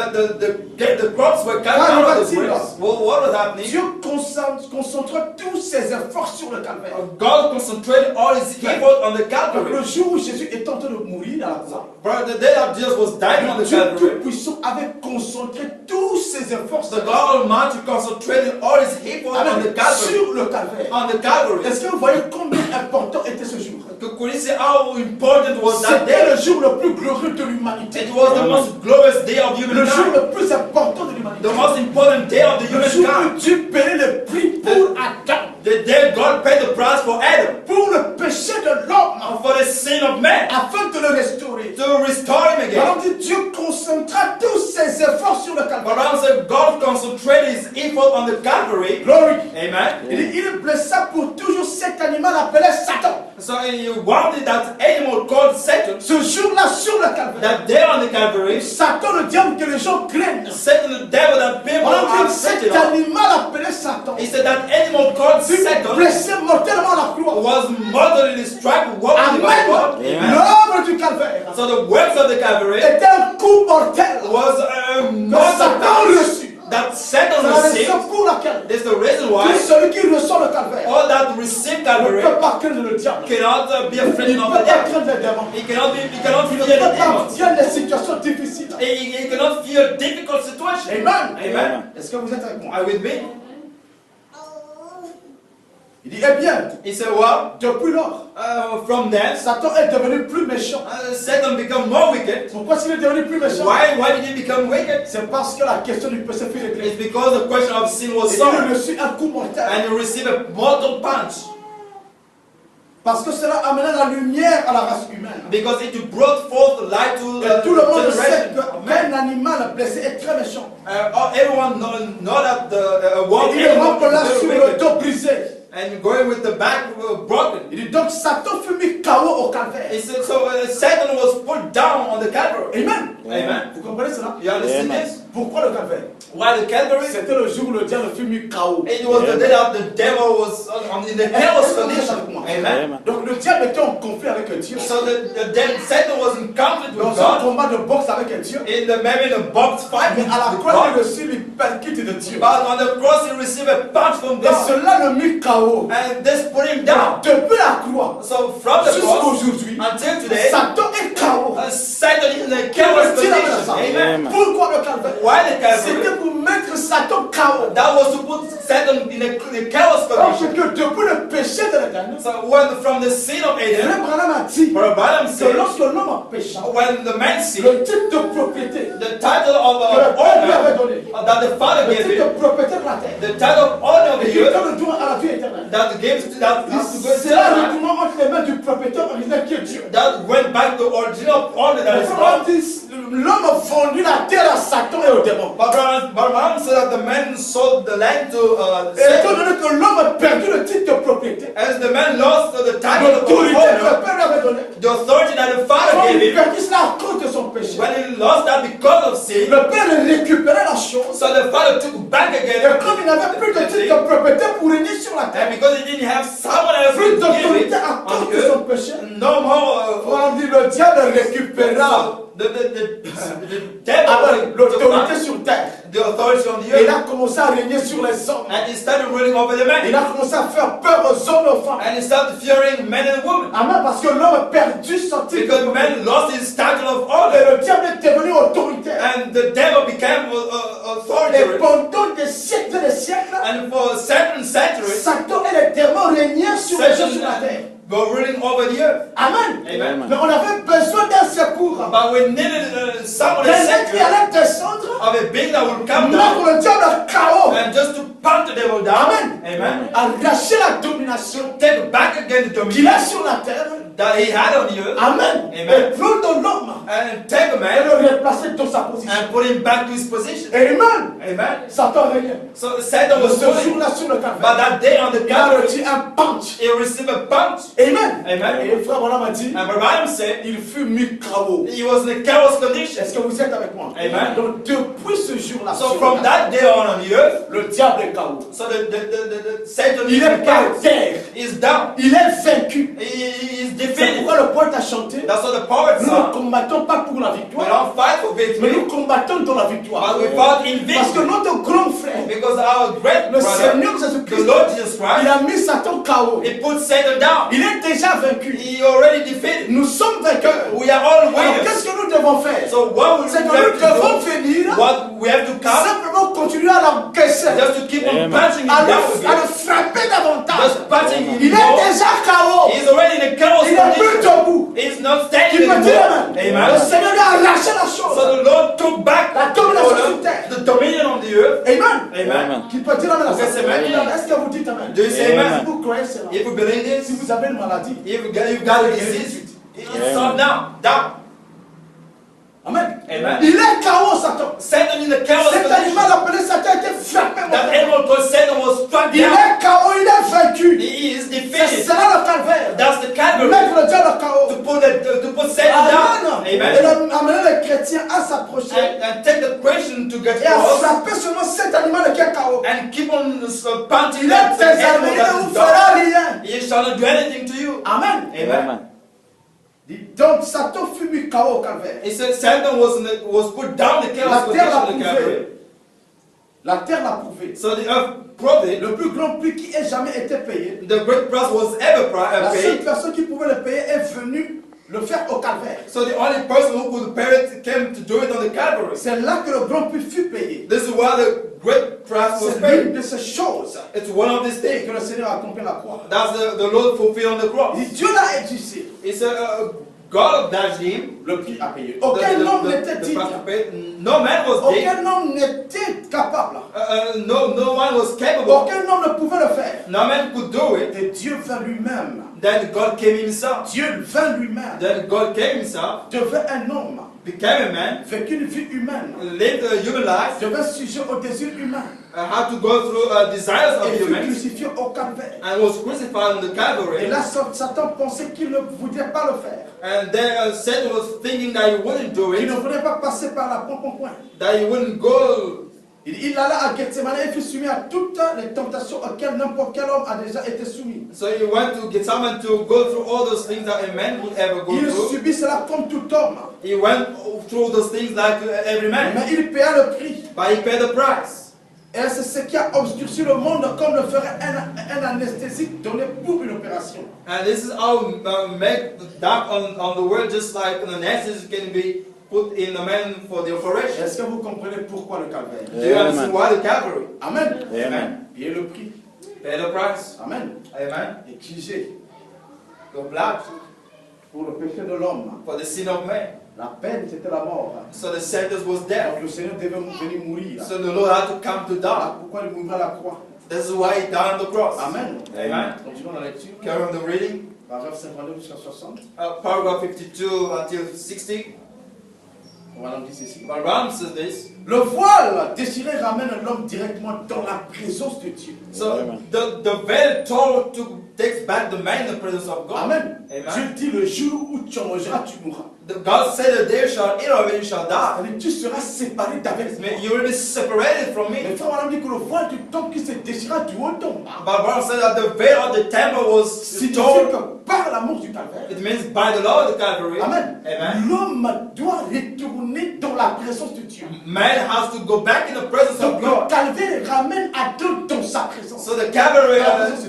the crops were cut out of the bricks. Well, what was happening? Dieu concentra tous ses efforts sur le calvaire. God concentrated all his effort on the Donc, Calvary. le jour où Jésus est en train de mourir à la croix, But the day that Jesus was dying on the Dieu Calvary, Tout-Puissant avait concentré tous ses efforts the God Almighty concentrated all his effort on the Calvary. sur le calvaire. On the Calvary. Est-ce que vous voyez combien important était ce jour? Could you see how important was that C'était day? le jour le plus glorieux de l'humanité. It was the most glorious day of Le jour humankind. le plus important de l'humanité. The most important day of the Le jour où humankind. Dieu payait le prix pour Adam. The day God paid the price for Adam. Pour le péché de l'homme. And for the sin of man. Afin de le restaurer. To restore him again. Alors dit Dieu concentra tous ses efforts sur le But calvaire. Abraham said God concentrated his effort on the Calvary. Glory. Amen. Il blessa pour toujours cet animal appelé Satan. So he wanted that animal called called Satan, ce jour-là sur le calvaire, that day on the Calvary, Satan, le diable que les gens craignent. Satan, the devil that people On a are dit cet Satan, animal appelé Satan, he said that animal called fut Satan blessé mortellement à la croix. was mortally struck with what by God. Amen. Amen. L'œuvre du calvaire So the works of the Calvary était un coup mortel was a que mortal Satan punch reçut. that Satan C'est la raison received. pour laquelle This is the reason tout why celui qui reçoit le calvaire all that receive ne Calvary peut pas craindre le diable. cannot be Il afraid ne of peut the pas devil. craindre les démons. He cannot Il ne fear peut the pas demons. dire les situations difficiles. He cannot fear difficult situations. Amen. Amen. Est-ce que vous êtes avec moi? Are you with me? Il dit, eh bien, He said, well, depuis lors, from then, Satan est devenu plus méchant. Satan become more wicked. Pourquoi s'il est devenu plus méchant? Why did he become wicked? C'est parce que la question du péché fut réglée. It's because the question of sin was Et il solved, reçut un coup mortel. and he received a mortal punch. Parce que cela amenait la lumière à la race humaine. Because it brought forth the light to Et tout le monde sait generation of man. qu'un animal blessé est très méchant. Everyone know that the wild Et il animal rentre là is sur very le wicked. dos brisé. And going with the back broken. Il dit donc Satan fut mis KO au calvaire. He said, so Satan was put down on the Calvary. Amen. Amen. Vous comprenez cela? You understand Amen. this? Pourquoi le calvaire? Why the Calvary? C'était le jour où le diable fut mis KO. It was the day that the devil was in the devil's condition. Amen. Amen. Donc le diable était en conflit avec Dieu. So Satan was in conflict with Dans un God. combat de boxe avec Dieu. Maybe in a box fight Mais with à la with croix, il God. reçut les percutes de Dieu. But on the cross he received a punch from Et God. cela le mit KO. And this put him down. Depuis la croix So from the jusqu'à cross aujourd'hui, until today, Satan est KO. Satan is in a chaos condition. Amen. Pourquoi le calvaire? Why the Calvary? C'était pour mettre Satan KO. That was to put Satan in a chaos Parce condition. que depuis le péché de l'Éden, So when from the sin of Adam, Frère Branham a dit Brother Branham que said, lorsque l'homme a péché, when the man sinned, le type de propriété the title of que le Père lui avait owner donné, that the Father le gave type him, de propriété de la terre, the title of owner of et the qui earth, donne le droit à la vie éternelle. that gives to that has to go to C'est là le God, droit entre les mains du propriétaire original qui est Dieu. that went back to the original owner that is God. L'homme a vendu la terre à Satan et aux démons. But Brother Branham said that the man sold the land to Et étant Satan. donné que l'homme a perdu le titre de propriété, As the man lost the title of l'autorité que owner, le Père lui avait donnée, the authority that the Father quand gave il him, perdit cela à cause de son péché, when he lost that because of sin, le Père récupérait la chose. so the Father took back Et again comme il n'avait plus de the titre thing, de propriété pour régner sur la terre, and because he didn't have someone else plus to give d'autorité it à on cause the de son earth, péché, no more. on dit le diable récupéra The devil alors took l'autorité back sur terre. the authority on the Et il earth, a commencé à régner sur les hommes. and he started ruling over the Il men, a commencé à faire peur aux hommes et aux femmes. and he started fearing men and women, Amen, parce que l'homme a perdu son titre. because man lost his title of Et honor, le diable est devenu autoritaire. and the devil became Et authoritative. pendant des siècles et des siècles, And for certain centuries, Satan et les démons régnaient sur les gens sur la terre. Satan were ruling over the earth. Amen. Amen. Mais on avait besoin d'un secours. But we needed someone to Quelqu'un qui set allait descendre, of a being that would come mettre down le diable à KO, and just to punch the devil down. Amen. Amen. arracher la domination Take back again the qu'il dominion a sur la terre. that he had on the earth. Amen. Amen. Et prendre l'homme And take a et man le replacer dans sa position. and put him back to his position. Amen. Amen. Satan régnait. So Satan Ce was ruling. jour-là sur le But calvaire, that day on the il a Calvary, reçu un punch. he received a punch. Amen. Amen. Et le frère Branham a dit, And Branham said il fut mis KO. he was in a chaos condition. Est-ce que vous êtes avec moi? Amen. Donc depuis ce jour-là, So sur from le that day on the earth, le diable est KO. so the Satan Il est par terre. is down. Il est vaincu. He is C'est defeated. pourquoi le poète a chanté. That's what the poet Nous ne said. combattons pas pour la We victoire, don't fight for mais victory, nous combattons dans la victoire. but we fought in Parce que victory. notre grand frère, Because our great le brother, Seigneur the Jésus-Christ, Lord Jesus il Christ, a mis Satan KO. he put Satan down. Il est déjà vaincu. He already defeated. Nous sommes vainqueurs. We are all Alors winners. qu'est-ce que nous devons faire? So what we C'est que have nous devons to venir do, what we have to come, simplement continuer à l'encaisser, just to keep on Amen. punching him à down le again. frapper davantage. Just punching him Il est more. déjà KO. He's already in a chaos Il n'est plus condition. debout. He's not Il standing peut dire anymore. Amen. Le Amen. Seigneur lui a arraché la chose. So the Lord took back La domination sur the, terre. the dominion on the earth. Amen. Amen. Qui peut dire Amen à ça? Yes, amen. Est-ce que vous dites Amen? Do you say Amen. amen? Si vous croyez cela, If you believe si this, vous avez une maladie, if you've got a disease, it's not down. Down. Amen. Amen. Il est KO, Satan. Satan in the chaos Cet condition. animal appelé Satan a été frappé. That animal called Satan was struck Il down. est KO, il est vaincu. He is C'est defeated. it. C'est là le calvaire. That's the Calvary. Mettre le diable au chaos. To put Satan down. Amen. Amen. Et amener les chrétiens à s'approcher And take the Christian to get et à close frapper seulement cet animal qui est chaos. and keep on punching Il that est tes animal amis, il that ne is vous dark. fera rien. He shall not do anything to you. Amen. Amen. Donc Satan fut mis chaos au calvaire. He said Satan was put down the chaos La terre l'a position in the Calvary. prouvé. La terre l'a prouvé. So the earth proved it. Le plus grand prix qui ait jamais été payé. The great price was ever La seule paid. personne qui pouvait le payer est venue le faire au calvaire. So the only person who could pay it came to do it on the Calvary. C'est là que le grand prix fut payé. This is why the great price was C'est paid. l'une de ces choses It's one of these que things. le Seigneur a accompli à la croix. That's the Lord fulfilled on the cross. Et Dieu l'a exaucé. It's a God judged him. Le prix à payer. Aucun homme n'était The digne. price to pay. No man was digne. Aucun homme n'était capable. No one was capable. Aucun homme ne pouvait le faire. No man could do it. Et Dieu vint lui-même. Then God came himself. Dieu vint lui-même. Then God came himself, Devint un homme. became a man, Vécut une vie humaine. lived a human life, Devint sujet aux désirs humains. had to go through desires of Et fut humans, crucifié au calvaire. and was crucified on the Et Calvary. là, Satan pensait qu'il ne voudrait pas le faire. And then Satan was thinking that he wouldn't do Qu'il ne it, voudrait pas passer par la point. that he wouldn't go. Il alla à Gethsemane et fut soumis à toutes les tentations auxquelles n'importe quel homme a déjà été soumis. So he went to get someone to go through all those things that a man would ever go Il through. subit cela comme tout homme. He went through those things like every man, Mais il paya le prix. but he paid the price. Et c'est ce qui a obscurci le monde comme le ferait un anesthésique donné pour une opération. And this is how make the dark on the world, just like an anesthesia can be put in a man for the operation. Est-ce que vous comprenez pourquoi le calvaire? Do you understand why the Calvary? Amen. Amen. Payez le prix. Pay the price. Amen. Amen. Exigé The blood pour le péché de l'homme. for the sin of man. La peine, c'était la mort. So the sentence was Donc death. le Seigneur devait venir mourir. So the Lord had to come to Voilà die. pourquoi il mourra à la croix. This is why he died on the cross. Amen. Amen. Continuons la lecture. Carry on the reading. Paragraphe 52 jusqu'à 60. Paragraph 52 until 60. On va dire ceci. But Ram says this. Le voile déchiré ramène l'homme directement dans la présence de Dieu. So the veil torn takes back the man in the presence of God. Amen. Amen. Dieu dit le jour où tu en mangeras, tu mourras. God said that they shall eat of it, you shall die. C'est-à-dire, tu seras séparé d'avec moi. You will be separated from Mais me. frère, on a dit que le voile du temple qui se déchira du haut tombe. But Ram said that the veil of the temple was Signifie torn. que par l'amour du calvaire, It means by the Lord of the Calvary. Amen. Amen. L'homme doit retourner dans la présence de Dieu. Man has to go back in the presence of Donc le God. calvaire ramène Adam dans sa présence. So the Calvary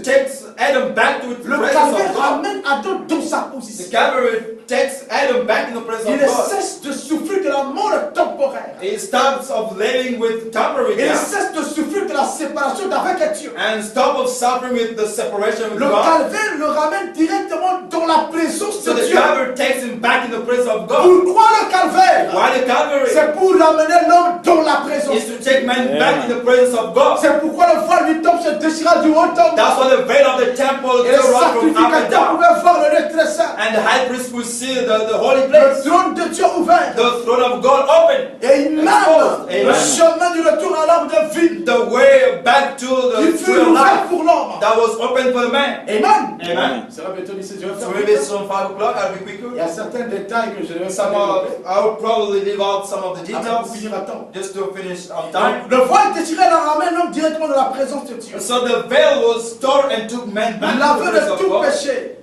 takes Adam back to the Le presence calvaire of God. ramène Adam dans sa The position. Calvary takes Adam back in the presence Il of God. cesse de souffrir de la mort temporaire. He stops of living with temporary Il death cesse de souffrir de la séparation d'avec Dieu. and stop of suffering with the separation with Le God. calvaire le ramène directement dans la présence So de the Dieu. Calvary takes him back in the presence of God. Pourquoi le calvaire? Why the Calvary? C'est pour ramener l'homme dans la présence. Is to take man back in the presence of God. C'est pourquoi le voile du temple se déchira du haut temple. That's why the veil of the temple Et le is run from up and sacrificateur down. pouvait voir le lieu très saint. And the high priest will see the holy Le place. trône de Dieu ouvert. The throne of God open. Et il mène Amen. le chemin du retour à l'arbre de vie. The way back to Qui the fut tree of ouvert life pour l'homme. that was open for the man. Amen. Amen. C'est là bientôt d'ici, je vais So faire maybe vite. it's on 5 o'clock, I'll be Il quicker. y a certains détails que je devais Some développer. I will probably leave out some of the Avant details de finir à temps. just to finish on time. Donc, le voile déchiré la ramène l'homme directement dans la présence de Dieu. So the veil was torn and took man back Il to the l'avait presence de of tout God, péché.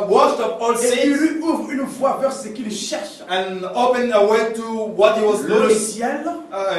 washed of all Et il sins, lui ouvre une voie vers ce qu'il cherche. and opened a way to what he was Le looking. ciel,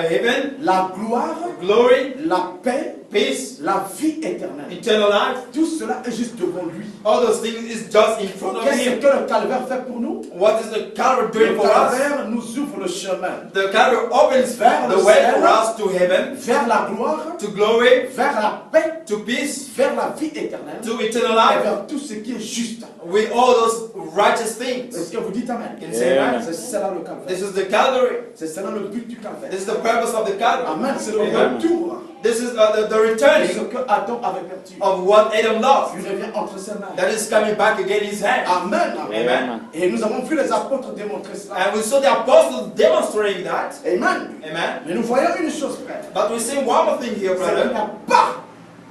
Heaven, la gloire, glory, la paix, peace, la vie éternelle. eternal life. Tout cela est juste devant lui. All those things is just in front of Qu'est-ce him. que le calvaire fait pour nous? What is the Calvary Le doing for us? calvaire nous ouvre le chemin The Calvary opens Vers the le way ciel. for us to heaven, vers la gloire, to glory, vers la paix, to peace, vers la vie éternelle to eternal et life, vers tout ce qui est juste. with all those righteous things. Est-ce que vous dites Amen? Can you say amen? C'est cela le calvaire. This is the Calvary. C'est cela le but du calvaire. This is the purpose of the Calvary. Amen. C'est le Amen. retour This is the de ce returning que Adam avait perdu. of what Adam lost. Il revient entre ses mains. That is coming back again in his hand. Amen. Amen. Et nous avons vu les apôtres démontrer cela. And we saw the apostles demonstrating that. Amen. Amen. Mais nous voyons une chose, frère. But we see one more thing here, C'est qu'il n'y brother, a pas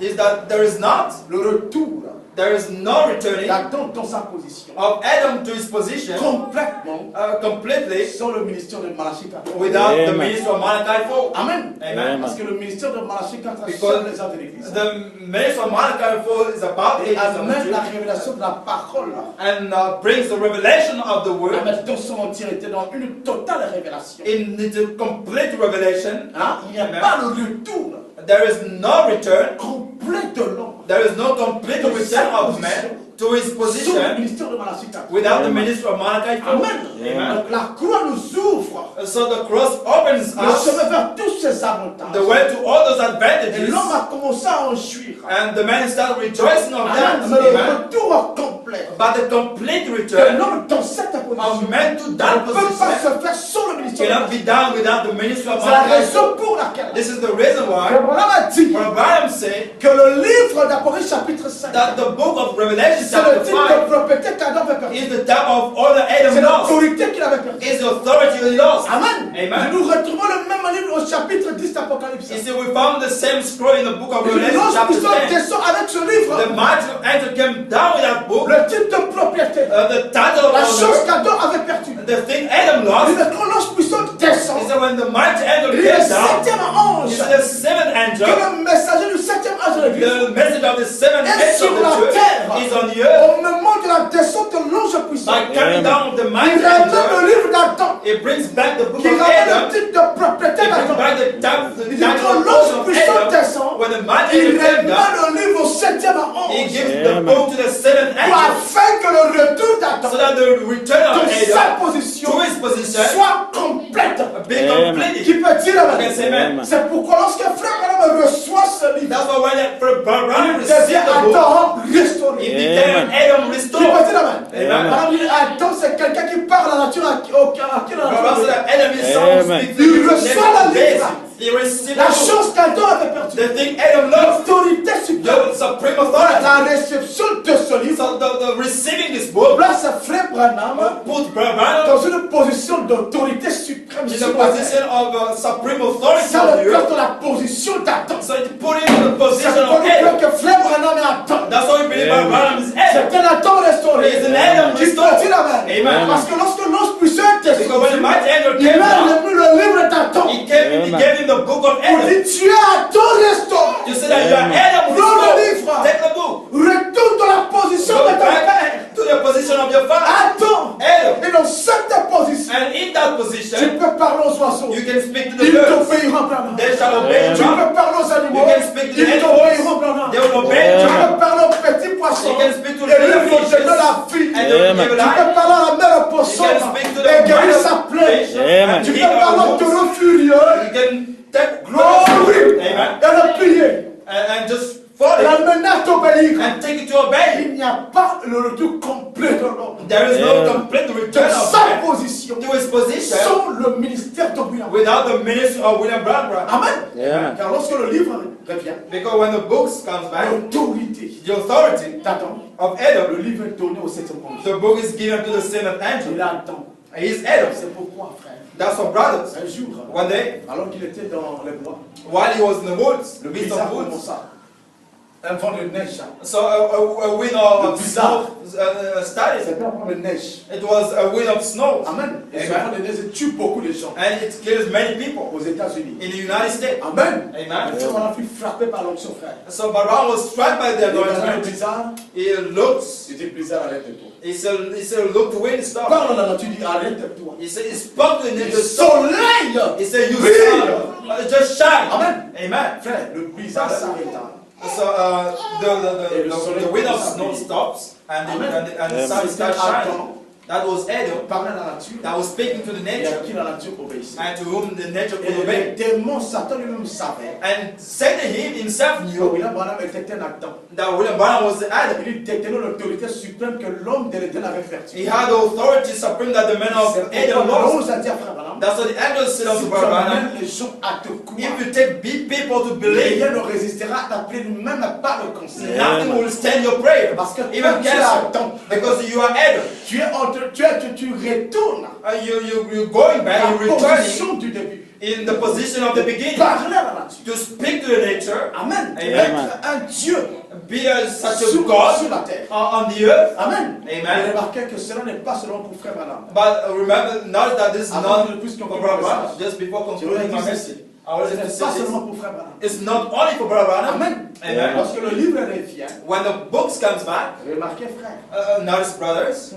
is that there is not le retour There is no returning d'Adam dans sa position of Adam to his position complètement completely sans le ministère de Malachie 4. without the Amen. ministry of Malachi 4. Amen. Amen. Parce que le ministère de Malachie 4 Because sauve les âmes de l'Église. The ministry of Malachi 4 is about Et it amène la révélation de la parole and brings the revelation of the word amène dans son entièreté, dans une totale révélation. in the complete revelation. Hein? Il n'y a Amen. pas le retour There is no return. complet de l'homme There is no complete return of man to his sous le position ministère de Malachie 4. without the ministry of Malachi 4. Amen. Amen. Donc la croix nous ouvre So the cross opens le us chemin vers tous ces avantages. the way to all those Et advantages, l'homme a commencé à en jouir. and the man started rejoicing of that. Amen. Mais le Amen. retour complet But the complete de return l'homme dans cette of position man to ne that peut pas position se faire sans le ministère de cannot Malachie. be done without the ministry of C'est la Malachi. raison pour laquelle This is the reason why Abraham a dit Abraham said que le livre d'Apocalypse chapitre 5 that the book of Revelation c'est le chapter type 5 de propriété qu'Adam avait perdu. is the type of all the C'est Adam lost. l'autorité qu'il avait perdue. Is the authority that he lost. Amen. Amen. Nous retrouvons le même livre au chapitre 10 d'Apocalypse. You see, we found the same scroll in the book of Revelation Lorsque chapter nous sommes 10. descend avec ce livre, The mighty angel came down with that book. le type de propriété, The title of la chose the qu'Adam avait perdue. the thing Adam Et lost quand l'ange puissant descend, is that when the mighty angel il est le came down, septième ange, is the seventh que angel. le messager du septième ange de l'église. The message of the seventh Et angel sur of la the church terre, is on the earth. au moment de la descente de l'ange puissant, By coming down of the il mighty ramène angel, le livre d'Adam, it brings back the book qui of ramène Adam. le type de propriété It brings d'Adam. back the Il dit quand title l'ange of puissant Adam. descend, When the mighty il angel came down, ramène le livre au septième he ange, gives the book to the seventh angel, afin que le retour d'Adam so that the return of de sa Adam position to his position soit complète. be Amen. completed. Qui peut dire Okay, amen? say amen. Amen. C'est pourquoi lorsque frère Adam reçoit ce livre, That's why when Abraham il received devient the book, Adam restauré. it Amen. became Adam Qui restored. peut dire amen? Amen. Madame dit, Adam c'est quelqu'un qui parle à la nature à qui la Abraham said nature. that Adam is someone who Amen. speaks Il the reçoit la basic. livre. He received La the book. chose qu'Adam avait perdue, The thing Adam lost, l'autorité suprême, the supreme authority. la réception de ce livre, So the receiving this book place frère Branham put Abraham dans une position d'autorité suprême in sur the la terre. position of supreme authority Ça on le the place earth. dans la position d'Adam. So it put him in the C'est position pour of nous Adam. que frère Branham est Adam. That's why we believe Amen. Abraham is Adam. C'est un Adam restauré. He is an Adam Qui peut restored. dire amen? Amen. Parce que lorsque l'ange puissant est Because when the descendu, mighty angel il came a down, remis le livre d'Adam. he came and he Amen. gave him the book of On Adam. dit tu es Adam restauré. You say that you are Adam Prends le restored. livre. Take the book. Retourne dans la position Go de ton père. back to the position of your father. Adam. Adam. Et dans cette position, And in that tu position, peux parler aux oiseaux. you can speak to the Ils birds. t'obéiront, Branham. They shall obey Tu you. peux parler aux animaux. You can speak to the Ils t'obéiront, animals. Branham. They will obey Tu you. peux parler aux petits poissons. You can speak to Et the ils vont little te donner fishes. la vie. And they will Amen. give Tu peux life. parler à la mère au poisson You can speak to the et guérir mother sa plaie. fish Amen. and Tu heal peux our parler au wounds. taureau furieux. You can take Glory. Amen. Et le prier. And just follow Et it l'amener à t'obéir. and take it to obey. Il n'y a pas le retour complet de l'homme. There is no Amen. complete De return of sa man position. to his position Sans le ministère de William. without the ministry of William Branham. Amen. Amen. Car lorsque le livre revient, Because when the books comes back, l'autorité the authority d'Adam, of Adam, le livre est donné au septième ange. the book is given to the seventh Il angel. est Adam. He is Adam. C'est pourquoi, frère, That's our brothers. un jour, One day, alors qu'il était dans les bois, while he was in the woods, the le beast blizzard of woods, commença. Un vent de neige. so a wind of Blizzard. snow started. C'était un vent de neige. It was a wind of snow. Amen. Et ce Amen. vent de neige tue beaucoup de gens And it kills many people aux États-Unis. in the United States. Amen. Amen. Et on a fut frappé par l'onction, frère. So Baran was struck by the Et dans le anointing. blizzard, He looked, il dit blizzard, arrête-toi. he said, look to wind stop. Parle à la nature, dit arrête-toi. He said, he spoke to Le the stone. soleil. He said, you Brille. sun, just shine. Amen. Amen. Frère, le blizzard s'arrêta. So the wind of snow stops and the sun starts shining. That was Adam Parle à la nature. that was speaking to the Et à nature qui la nature obéissait. and to whom the nature Et could le obey. démon, Satan lui-même savait And Satan himself que knew William Branham était un Adam. that William Branham was the Adam. Il détenait l'autorité suprême que l'homme de l'Éden avait perdu. He had the authority supreme that the man of Adam lost. l'ange a dit à Frère Branham, That's what the angel said si unto tu Branham. amènes les gens à te croire, If you take big people to believe, rien ne résistera d'appeler même pas le conseil. nothing will stand your prayer. Parce que Even toi, tu es cancer. Adam. Because you are Adam. Tu retournes You're going back, à you're la returning position du début. in the position of the beginning, parler à la nature. to speak to the nature, Amen. Amen. Être un Dieu be such a sur God la terre. on the earth. Amen. Amen. Et remarquez que cela n'est pas seulement pour frère Branham. But remember, not that this is Avant not que nous puissions for conclure le Brother Branham. message. Just before Je concluding voudrais my dire message, ceci. I want Ce to n'est say pas this. seulement pour frère Branham. It's not only for Brother Branham. Amen. Amen. Lorsque le livre revient, When the books comes back, remarquez frère, notice brothers,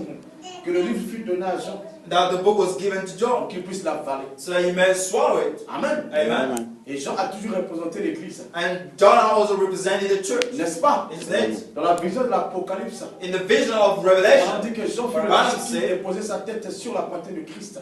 que le livre fut donné à Jean that the book was given to pour John, qu'il puisse l'avaler. so he may swallow it. Amen. Amen. Et Jean a toujours représenté l'église. And John also represented the church. N'est-ce pas? Isn't it? Dans la vision de l'Apocalypse, In the vision of on Revelation, dit que Jean fut le Branham disciple said- et posait sa tête sur la poitrine de Christ.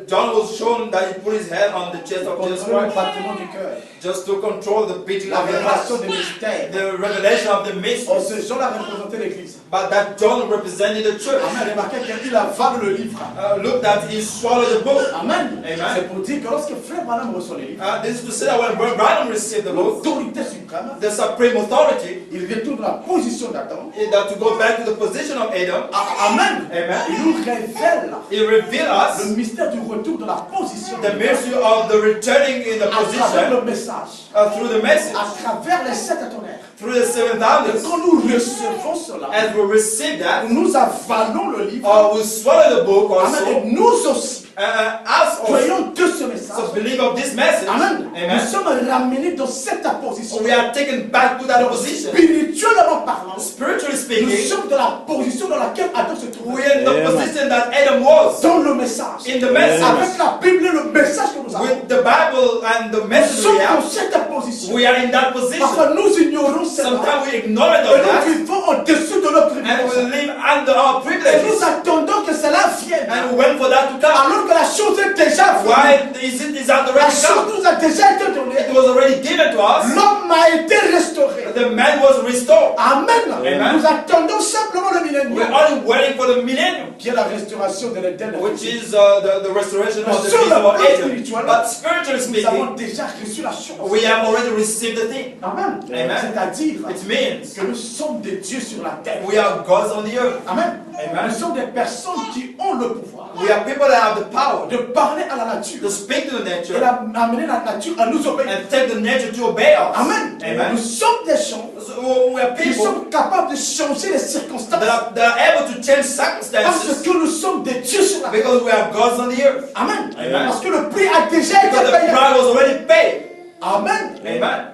John was shown that he put his head on the chest of Jesus Contrôler le Christ, battement du cœur. just to control the beating La of the heart, révélation des mystères. the revelation of the Oh, mysteries. ce Jean a représenté l'église. But that John represented the church. Amen. Remarquez qu'il avale le livre. Look that he swallowed the book. Amen. Amen. C'est pour dire que lorsque frère Branham reçoit les livres, This is to say that when Branham received the book, l'autorité suprême, the supreme authority il retourne dans la position d'Adam. is that to go back to the position of Adam. Amen. Amen. Il nous révèle He revealed le us mystère du retour de la position the mystery of the returning in the à travers position le message, through the message, à travers les 7 tonnerres. through the seven Et thunders. quand nous recevons cela, As we receive that, nous avalons le livre. we swallow the book Amen. also. Et nous aussi, As also croyons de ce message. so believe of this message. Amen. Nous Amen. sommes ramenés dans cette position. We are taken back to that position. Spirituellement parlant, Spiritually nous speaking, sommes dans la position dans laquelle Adam se trouve. we are in the Amen. position that Adam was Dans le message. in the message. Avec la Bible et le message que nous avons. With the Bible and the Nous message sommes we dans have, cette position. we are in that position. Parfois nous ignorons cela. Sometimes we ignore it Et of nous that, vivons au-dessus de notre and privilège. we live under our Et privileges, nous attendons que cela vienne. and we wait for that to come. Alors que la chose est déjà venue. Why is that La already chose come? nous a déjà été donnée. It was already given to us. L'homme a été restauré. The man was restored. Amen. Amen. Nous attendons simplement le We're millénium, only waiting for the millennium, qui est la restauration de l'Éden. which is the restoration of the Sur peace le of plan Adam. spirituel, But spiritually Nous avons speaking, déjà reçu la chose. we have already received the thing. Amen. Amen. C'est-à-dire It means que nous sommes des dieux sur la terre. we are gods on the earth. Amen. Amen. Nous sommes des personnes qui ont le pouvoir We are people that have the power de parler à la nature to speak to the et nature d'amener la nature à nous obéir. and take the nature to obey us. Amen. Amen. Nous sommes des gens So we are qui people sommes capables de changer les circonstances that are able to change parce circumstances que nous sommes des dieux sur la terre. because we are gods on the earth. Amen. Amen. Parce que le prix a déjà été Because the payé. price was already paid. Amen. Amen.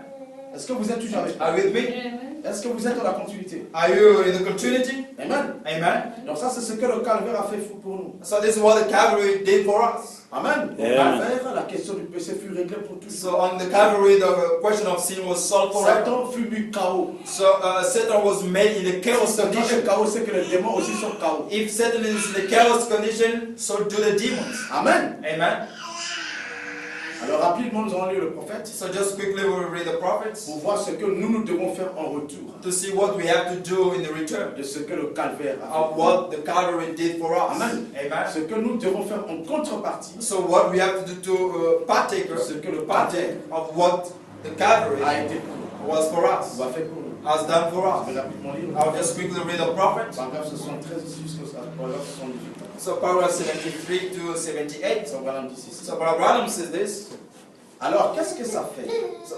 Est-ce que vous êtes toujours avec moi? Are you with me? Est-ce que vous êtes dans la continuité? Are you in the continuity? Amen. Amen. Donc ça, c'est ce que le calvaire a fait pour nous. So this is what the Calvary did for us. Amen. Au Amen. calvaire, la question du péché fut réglée pour tous. So on the Calvary, the question of sin was solved forever. Satan fut mis KO. So Satan was made in the chaos Quand le condition. chaos, c'est que les démons aussi sont KO. If Satan is in the chaos condition, so do the demons. Amen. Amen. Alors rapidement, nous allons lire le prophète So just quickly we'll read the prophets pour voir ce que nous devons faire en retour to see what we have to do in the return de ce que le calvaire a of fait. what the Calvary did for us. Amen. Amen. Ce que nous devons faire en contrepartie So what we have to do to partake de ce que le partake calvaire of what the Calvary a été pour nous, was for us, va faire pour nous. has done for Je us. vais rapidement lire. I'll just quickly read the prophets. Paragraphe 73 jusqu'au paragraphe 78. So paragraph 73 to 78. Ça, voilà un petit ici. So Brother Branham says this. Alors, qu'est-ce que ça fait? So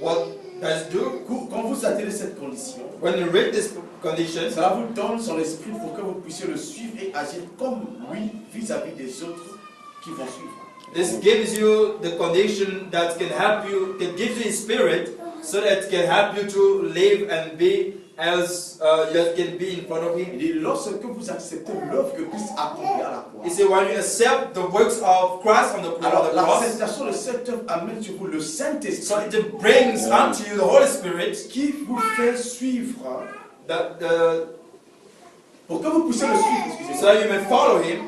what does it do? Quand vous atteignez cette condition, When you read this condition, cela vous donne son esprit pour que vous puissiez le suivre et agir comme lui vis-à-vis des autres qui vont suivre. this gives you the condition that can help you, it gives you a spirit so that it can help you to live and be as you can be in front of Il Him. dit, lorsque vous acceptez l'œuvre que Christ a accomplie à la croix, He said, when you accept the works of Christ on the alors cross, l'acceptation de cette œuvre amène sur vous le so Saint-Esprit it brings unto you the Holy Spirit qui vous fait suivre the pour que vous puissiez le suivre, excusez-moi, so you may follow Him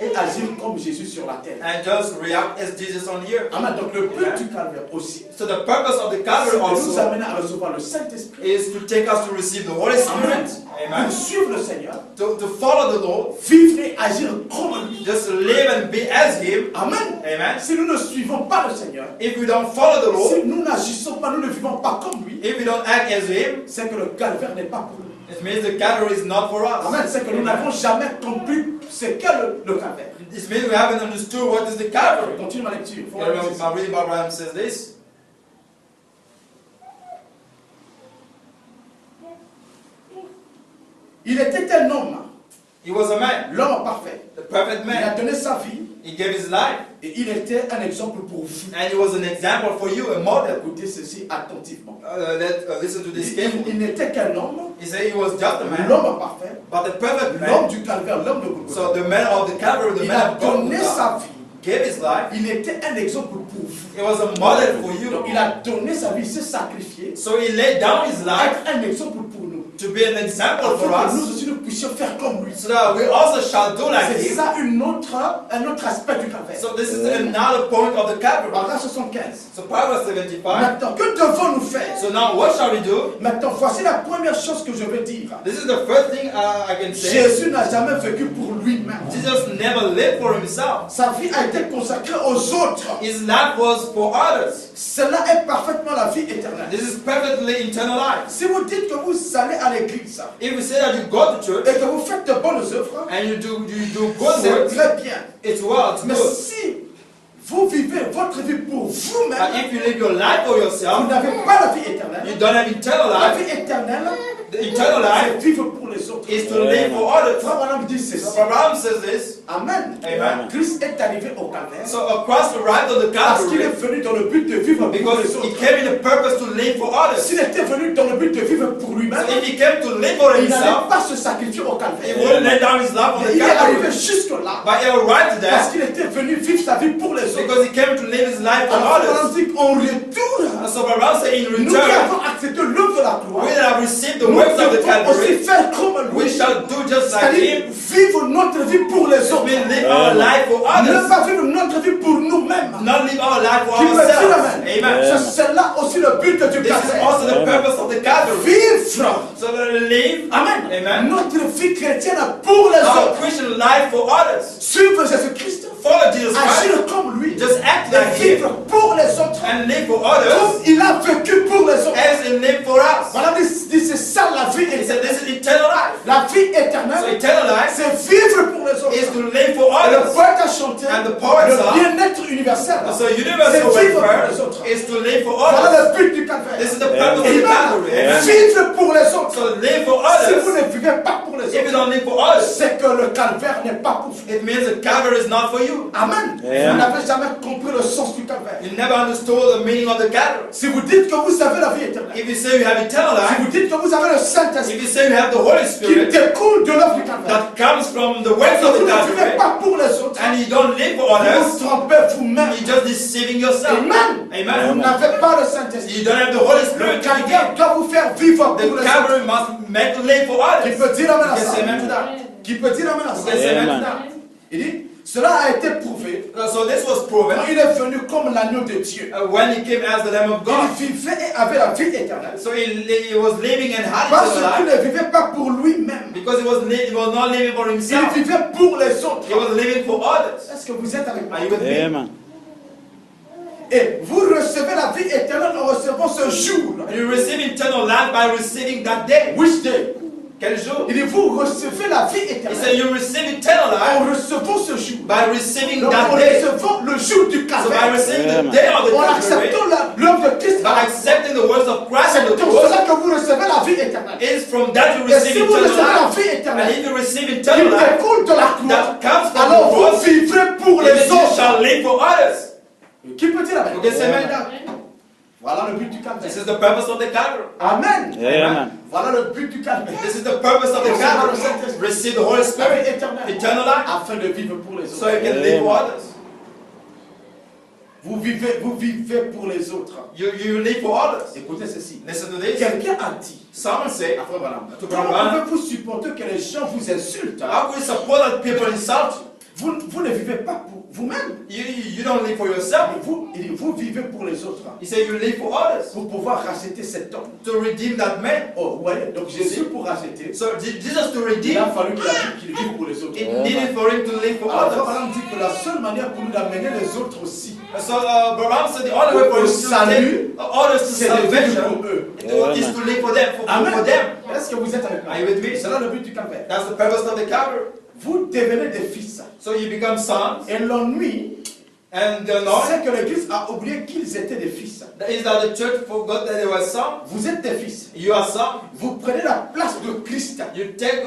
et agir comme Jésus sur la terre. and just react as Jesus on the earth. Amen. Donc le but du calvaire aussi, So the purpose of the c'est Calvary de nous also amener à recevoir le Saint-Esprit is to take us to receive the Holy Amen. Spirit. pour Amen. suivre le Seigneur, To follow the Lord, vivre et agir comme lui. just live and be as Him. Amen. Amen. Si nous ne suivons pas le Seigneur, If we don't follow the Lord, si nous n'agissons pas, nous ne vivons pas comme lui, if we don't act as Him, c'est que le calvaire n'est pas pour nous. It means the Calvary is not for us. Amen. C'est que nous n'avons jamais compris ce qu'est le calvaire. This means we haven't understood what is the Calvary. Continue ma lecture. My reading Bob Branham says this. Il était un homme, He was a man, l'homme parfait. the perfect Il a man. donné sa vie He gave his life, et il était un exemple pour vous. and he was an example for you, a model. Écoutez ceci attentivement. Listen to this Il carefully. n'était qu'un homme, He said he was just a man, l'homme parfait, but the perfect l'homme man. du calvaire, l'homme de Golgotha. So the man of the Calvary, the Il man a of donné God, sa vie. gave his life. Il était un exemple pour vous. It was a model for you. Donc il a donné sa vie, il s'est sacrifié. So he laid down his life Être un exemple pour nous. to be an example for Afin que nous us, aussi nous puissions faire comme lui. so that we also shall do like C'est him. ça un autre aspect du calvaire. So this is another point of the Calvary. Paragraphe 75. So paragraph 75. Maintenant, que devons-nous faire? So now what shall we do? Maintenant, voici la première chose que je veux dire. This is the first thing I can say. Jésus n'a jamais vécu pour lui-même. Jesus never lived for himself. Sa vie a été consacrée aux autres. His life was for others. Cela est parfaitement la vie éternelle. This is perfectly eternal life. Si vous dites que vous allez à l'église If we say that you go to church et que vous faites de bonnes œuvres, and you do good c'est works, très bien. it's well, it's Mais good. si vous vivez votre vie pour But vous-même, if you live your life for vous yourself, n'avez pas la vie éternelle. you don't have eternal La life. vie éternelle, The eternal life c'est vivre pour les autres. is to live for others. Frère Branham dit ceci. So Abraham says this. Amen. Amen. Christ est arrivé au calvaire So across the right of the parce qu'il Calvary, est venu dans le but de vivre pour because les he autres. came in the purpose to live for others. S'il était venu dans le but de vivre pour lui-même, So if he came to live for il n'allait himself, pas se sacrifier au he calvaire. wouldn't lay down his life on Mais the il est arrivé Calvary. jusque-là But he arrived to parce that qu'il était venu vivre sa vie pour les autres. because he came to live his life for Alors, on others. dit qu'on retourne. And so Abraham said, in Nous qui return, avons accepté l'œuvre de la croix, we that have received the nous works of the devons aussi Calvary, faire comme we lui. shall do just like C'est-à-dire him. vivre notre vie pour les autres. We live our life for Ne others, pas vivre notre vie pour nous-mêmes. not live our life for Qui me dit ourselves. amen. Amen. C'est là aussi le but du This is calvaire. also the purpose of the Calvary. Vivre. So that we live Amen. Amen. Notre vie chrétienne pour les our autres. Christian life for others. Suivre Jésus-Christ. Follow Jesus Christ. Agir comme lui. Just act Et like him vivre pour les autres. and live for Comme others il a vécu pour les autres. as he lived for us. Voilà, dit c'est ça la vie He said éternelle. this is eternal life. La vie So éternelle, eternal life c'est vivre pour les is autres. to live for Et le others. poète a chanté And the poets le are- bien-être universel. So C'est universal vivre pour welfare les autres. is to live for Voilà others. le but du calvaire. This is the purpose of the Amen. Calvary. Amen. Vivre pour les autres. So live for Si vous others. ne vivez pas pour les If you autres, don't live for others, c'est que le calvaire n'est pas pour vous. it means the Calvary is not for you. Amen. Amen. Vous n'avez jamais compris le sens du calvaire. You never understood the meaning of the Calvary. Si vous dites que vous avez la vie éternelle, If you say you have eternal si life, vous dites que vous avez le Saint-Esprit if you say you have the Holy qui Spirit découle de l'œuvre du calvaire, that comes from the et works que of vous the ne vivez Calvary, pas pour les autres, and you don't live for vous others, vous trompez vous-même. you're just deceiving yourself. Amen. Vous Amen. n'avez pas le Saint-Esprit. You don't have the Holy Le Spirit to calvaire begin. doit vous faire vivre pour The les autres. Calvary must make you live for Qui others. peut dire amen à Yes, ça? amen to that. Qui peut dire amen à ça? Yes, amen to Amen. that. Il dit, cela a été prouvé So this was proven quand il est venu comme l'agneau de Dieu. when he came as the Lamb of God. Il vivait et avait la vie éternelle. So he was living and had Parce eternal qu'il life ne vivait pas pour lui-même. because he was not living for Il himself. vivait pour les autres. He was living for others. Est-ce que vous êtes avec moi? Are you with me? Amen. Et vous recevez la vie éternelle en recevant ce jour. And you receive eternal life by receiving that day. Which day? Quel jour? Il dit, vous recevez la vie He said éternelle you receive eternal life en recevant ce jour. by receiving Donc, that en day. recevant le jour du So by calvaire. receiving the day of the En Calvary, acceptant l'œuvre de Christ. by accepting the words of Christ C'est on the pour cross, cela que vous recevez la vie éternelle. is from that you Et si receive vous eternal recevez la life. vie And éternelle, if you receive qui eternal life, découle de la croix, that comes from alors the vous cross, vivrez pour les then you autres. shall live for others. Qui peut dire amen? Okay, say amen. Voilà le but du This calvaire. is the purpose of the Calvary. Amen. Amen. Voilà le but du calvaire. This is the purpose of the Calvary. Receive the Holy La vie Spirit, éternelle. eternal life, Afin de vivre pour les so autres. you can live for others. Vous vivez pour les autres. You live for others. Écoutez ceci. Listen to this. Quelqu'un a dit, Someone say, après voilà, To comment Branham. pouvez-vous supporter que les gens vous insultent? how will you support that people insult you? Vous ne vivez pas pour vous-même. You don't live for yourself. Il dit, vous vivez pour les autres. He said you live for others. Pour pouvoir racheter cet homme. To redeem that man. Oh, ouais, donc Jésus pour racheter, So Jesus to il redeem, a fallu qu'il vive pour les autres. it needed for him to live for Alors, others. Abraham dit que la seule manière pour nous d'amener les autres aussi, So Abraham said the only way for Au him to salut, take others to c'est de vivre salvation pour eux. is to live for them, for Amen. them. Est-ce que vous êtes avec moi? Are you with me? C'est là le but du calvaire. That's the purpose of the Calvary. Vous devenez des fils. So you become sons, Et l'ennui, and the Lord c'est que l'Église a oublié qu'ils étaient des fils. is that the church forgot that they were sons. Vous êtes des fils. You are sons. Vous prenez la place de Christ. You take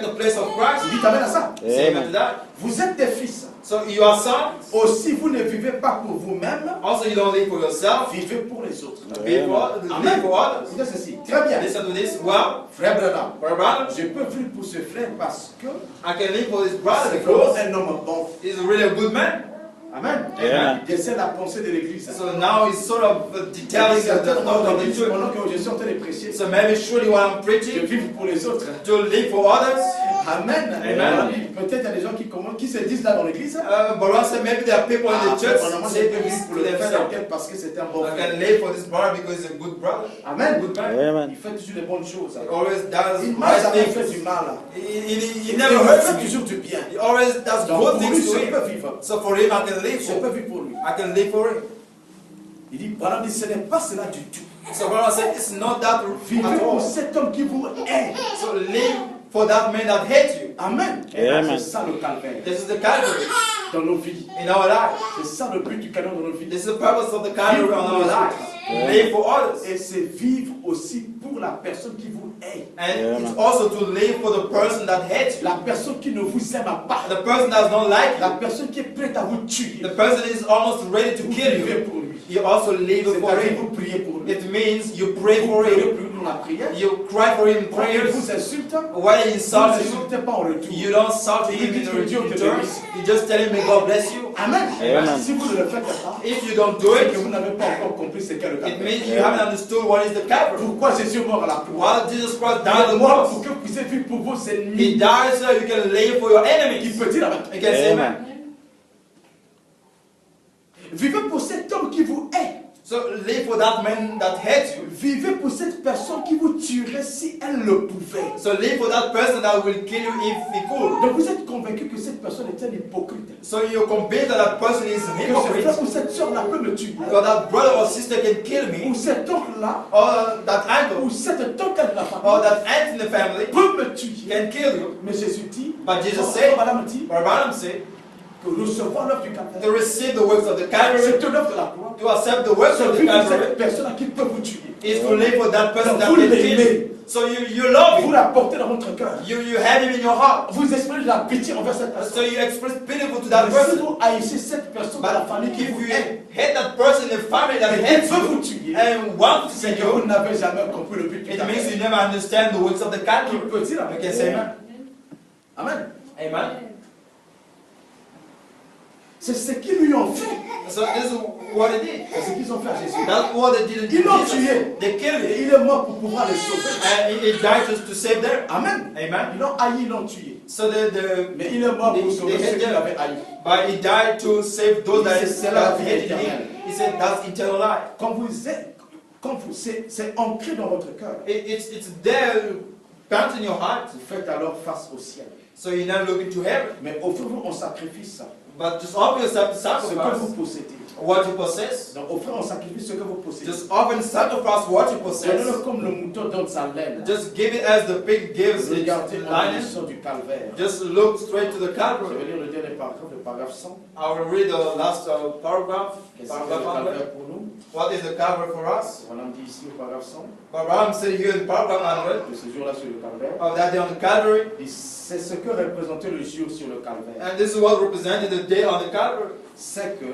the place of Christ. Dites amen à ça. Say amen to that. Vous êtes des fils. So you are sons. Aussi, vous ne vivez pas pour vous-même, Also, you don't live for yourself. vivez pour les autres. Live for others. C'est ceci. Très bien. Listen to this. Well, Frère Branham, for Branham, je peux vivre pour ce frère parce que I can live for this brother c'est vraiment because un homme bon. he's really a good man. Amen. Amen. J'essaie la pensée de l'Église. So now he's sort of detailing the thought of the church. Pendant que je suis en train de prêcher, So maybe surely what I'm je preaching, vis pour les autres. to live for others. Amen. Amen. Peut-être il y a des gens qui se disent là dans l'église. But I said maybe there are people in the church Moi, je say peux vivre pour to le frère themselves, tel parce que c'est un bon I frère. can live for this brother because he's a good brother, Amen. good man. Amen. Il fait toujours les bonnes choses. He always does Il m'a right jamais fait things. du mal. He Il never me hurts fait me. toujours du bien. He always does Donc good pour lui, things to je him. peux vivre. So for him, I can live Je peux for. vivre pour lui. I can live for him. Il dit, voilà, dit, ce n'est pas cela du tout. So brother said, it's not that Vivez at pour all. cet homme qui vous hait. So live for that man that hates you. Amen. Amen. C'est ça le calvaire This is the Calvary dans nos vies. in our lives. C'est ça le but du calvaire dans nos vies. This is the purpose of the Calvary on our lives. Live for others. Et c'est vivre aussi pour la personne qui vous hait. And it's also to live for the person that hates you. La personne qui ne vous aime pas. The person that does not like La you. personne qui est prête à vous tuer. The person is almost ready to Vous kill vivez you. pour lui. You also live for C'est-à-dire him. vous priez pour lui. It means you pray Vous for priez him. pour lui dans la prière. You cry for him in Quand il prayers. vous insulte, When he vous insults you, n'insultez pas en retour. you don't insult him in return. You just tell him, may God bless you. Amen. Amen. Si vous ne le faites pas, If you don't do c'est que it, vous n'avez pas encore compris ce qu'est le it means calvaire. you haven't understood what is the Calvary. Pourquoi Jésus est mort à la croix? While Jesus Christ Il died est on the mort cross, pour que vous puissiez vivre pour vos he ennemis. died so you can live for your Qui enemies. peut dire Amen. You can say Amen. amen. Vivez pour cet homme qui vous hait. So live for that man that hates you. Vivez pour cette personne qui vous tuerait si elle le pouvait. So live for that person that will kill you if he could. Donc vous êtes convaincu que cette personne est un hypocrite. So you're convinced that that person is a Que ce frère hypocrite. ou cette soeur là peut me tuer. Or that brother or sister can kill Ou me. cet oncle là, Or that ou uncle. cette tante de la Or famille that aunt in the family peut me tuer. can kill you. Mais Jésus dit, But Jesus said, Madame dit, or Balaam said, que recevoir l'œuvre du to calvaire, receive the works of the Calvary, c'est l'œuvre de la croix. to accept the works C'est of the vivre pour Calvary, cette personne qui peut vous tuer. is to live for that person that Vous can kill l'aimez. you. So you love Vous him. la portez dans votre cœur. You have him in your heart. Vous exprimez de la pitié envers cette So personne. you express pity to that Mais si person. vous haïssez cette personne dans la famille qui If vous you hait, hate that person in the family that et qui hates veut you vous tuer, and want to c'est see que vous you, n'avez jamais compris le but du it means you calvaire. never understand the works of the Qui Calvary. peut dire You avec can say amen. Amen. Amen. C'est ce qu'ils lui ont fait. So this is what they did. C'est ce qu'ils ont fait à Jésus. That's what they did to Ils l'ont Jesus. tué. They killed Et him. il est mort pour pouvoir les sauver. And he died just to save them. Amen. Amen. Ils l'ont haï, ils l'ont tué. So Mais il est mort pour They sauver hate ceux qui them. l'avaient haï. But he died to save those that C'est la vie hated him. éternelle. He said that's eternal life. C'est ancré dans votre cœur. It's there, planted in your heart. Vous faites alors face au ciel. So you now look into heaven. Mais offrez-vous en sacrifice But just offer yourself to ce que sacrifice vous possédez. what you possess. Donc offrez en sacrifice ce que vous possédez. Just offer and sacrifice what you possess. Prenez-le comme le mouton donne sa laine. Just give it as the pig gives its Regardez en lion. direction du calvaire. Just look straight to the Je Calvary. vais lire le dernier paragraphe, le paragraphe 100. I will read the last paragraph. Qu'est-ce que le Paragraph 100. calvaire pour nous? What is the Calvary for us? Voilà, on dit ici au paragraphe 100. Abraham said here in paragraph 100 De ce jour-là sur le calvaire. of that day on the Calvary. Il dit, c'est ce que représentait le jour sur le calvaire. And this is what represented the day on the Calvary. C'est que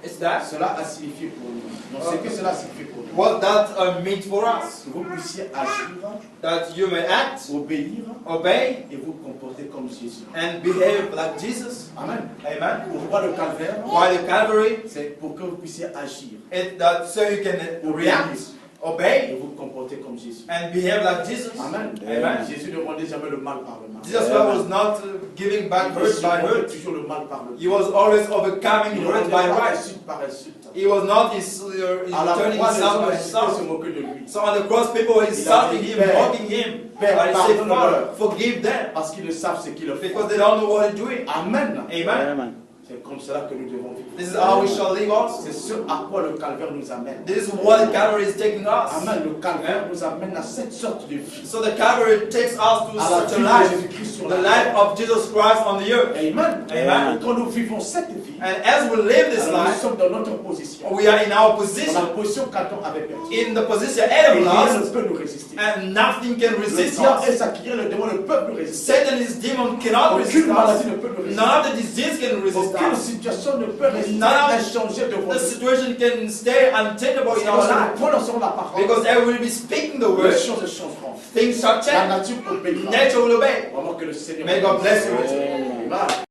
It's that. cela a signifié pour nous. Non, c'est que cela signifie pour nous. What that means for us. Que vous puissiez agir, That you may act, obéir obey, et vous comporter comme Jésus. and behave like Jesus. Amen. Amen. Pourquoi le calvaire? While the Calvary, C'est pour que vous puissiez agir it, that so you can react, et obey, vous comporter comme Jésus. and behave like Jesus. Amen. Amen. Jésus ne rendait jamais le mal par le mal. Jesus was not giving back hurt Il by rendait hurt. toujours le mal par le He mal. was always overcoming Il hurt rendait by pas right. insulte par insulte. He was not À la turning croix, les himself hommes by se himself. moquaient de lui. So on the cross, people were insulting him, Père, mocking him. Père, But he said, pardonne-leur. Father, forgive them. Parce qu'ils ne savent ce qu'ils font. Because they don't know what they're doing. Amen. Amen. Amen. C'est comme cela que nous devons vivre. This is how we shall live also. C'est ce à quoi le calvaire nous amène. This is what Calvary is taking us. Amen. Le calvaire nous amène à cette sorte de vie. So the Calvary takes us to À la such a vie de life, Jésus-Christ sur the la life terre. of Jesus Christ on the earth. Amen. Amen. Quand nous vivons cette vie, And as we live this alors nous life, sommes dans notre position. we are in our Dans la position, position qu'Adam avait perdu. in the position Et Adam rien ne lost, peut nous résister. and nothing can Le resist diable us. et sa kyrielle, le démon ne peuvent nous résister. Satan and his demon cannot resist Aucune maladie us. ne peut nous résister. None of the disease can resist Aucune us. situation ne peut résister None of inchangée devant The nous. situation can stay untenable in our Lorsque nous life prononçons la parole, because I will be speaking the les word. choses changeront. Things shall La change. nature obéira. Nature will obey. Vraiment que le Seigneur. May God bless you. Amen.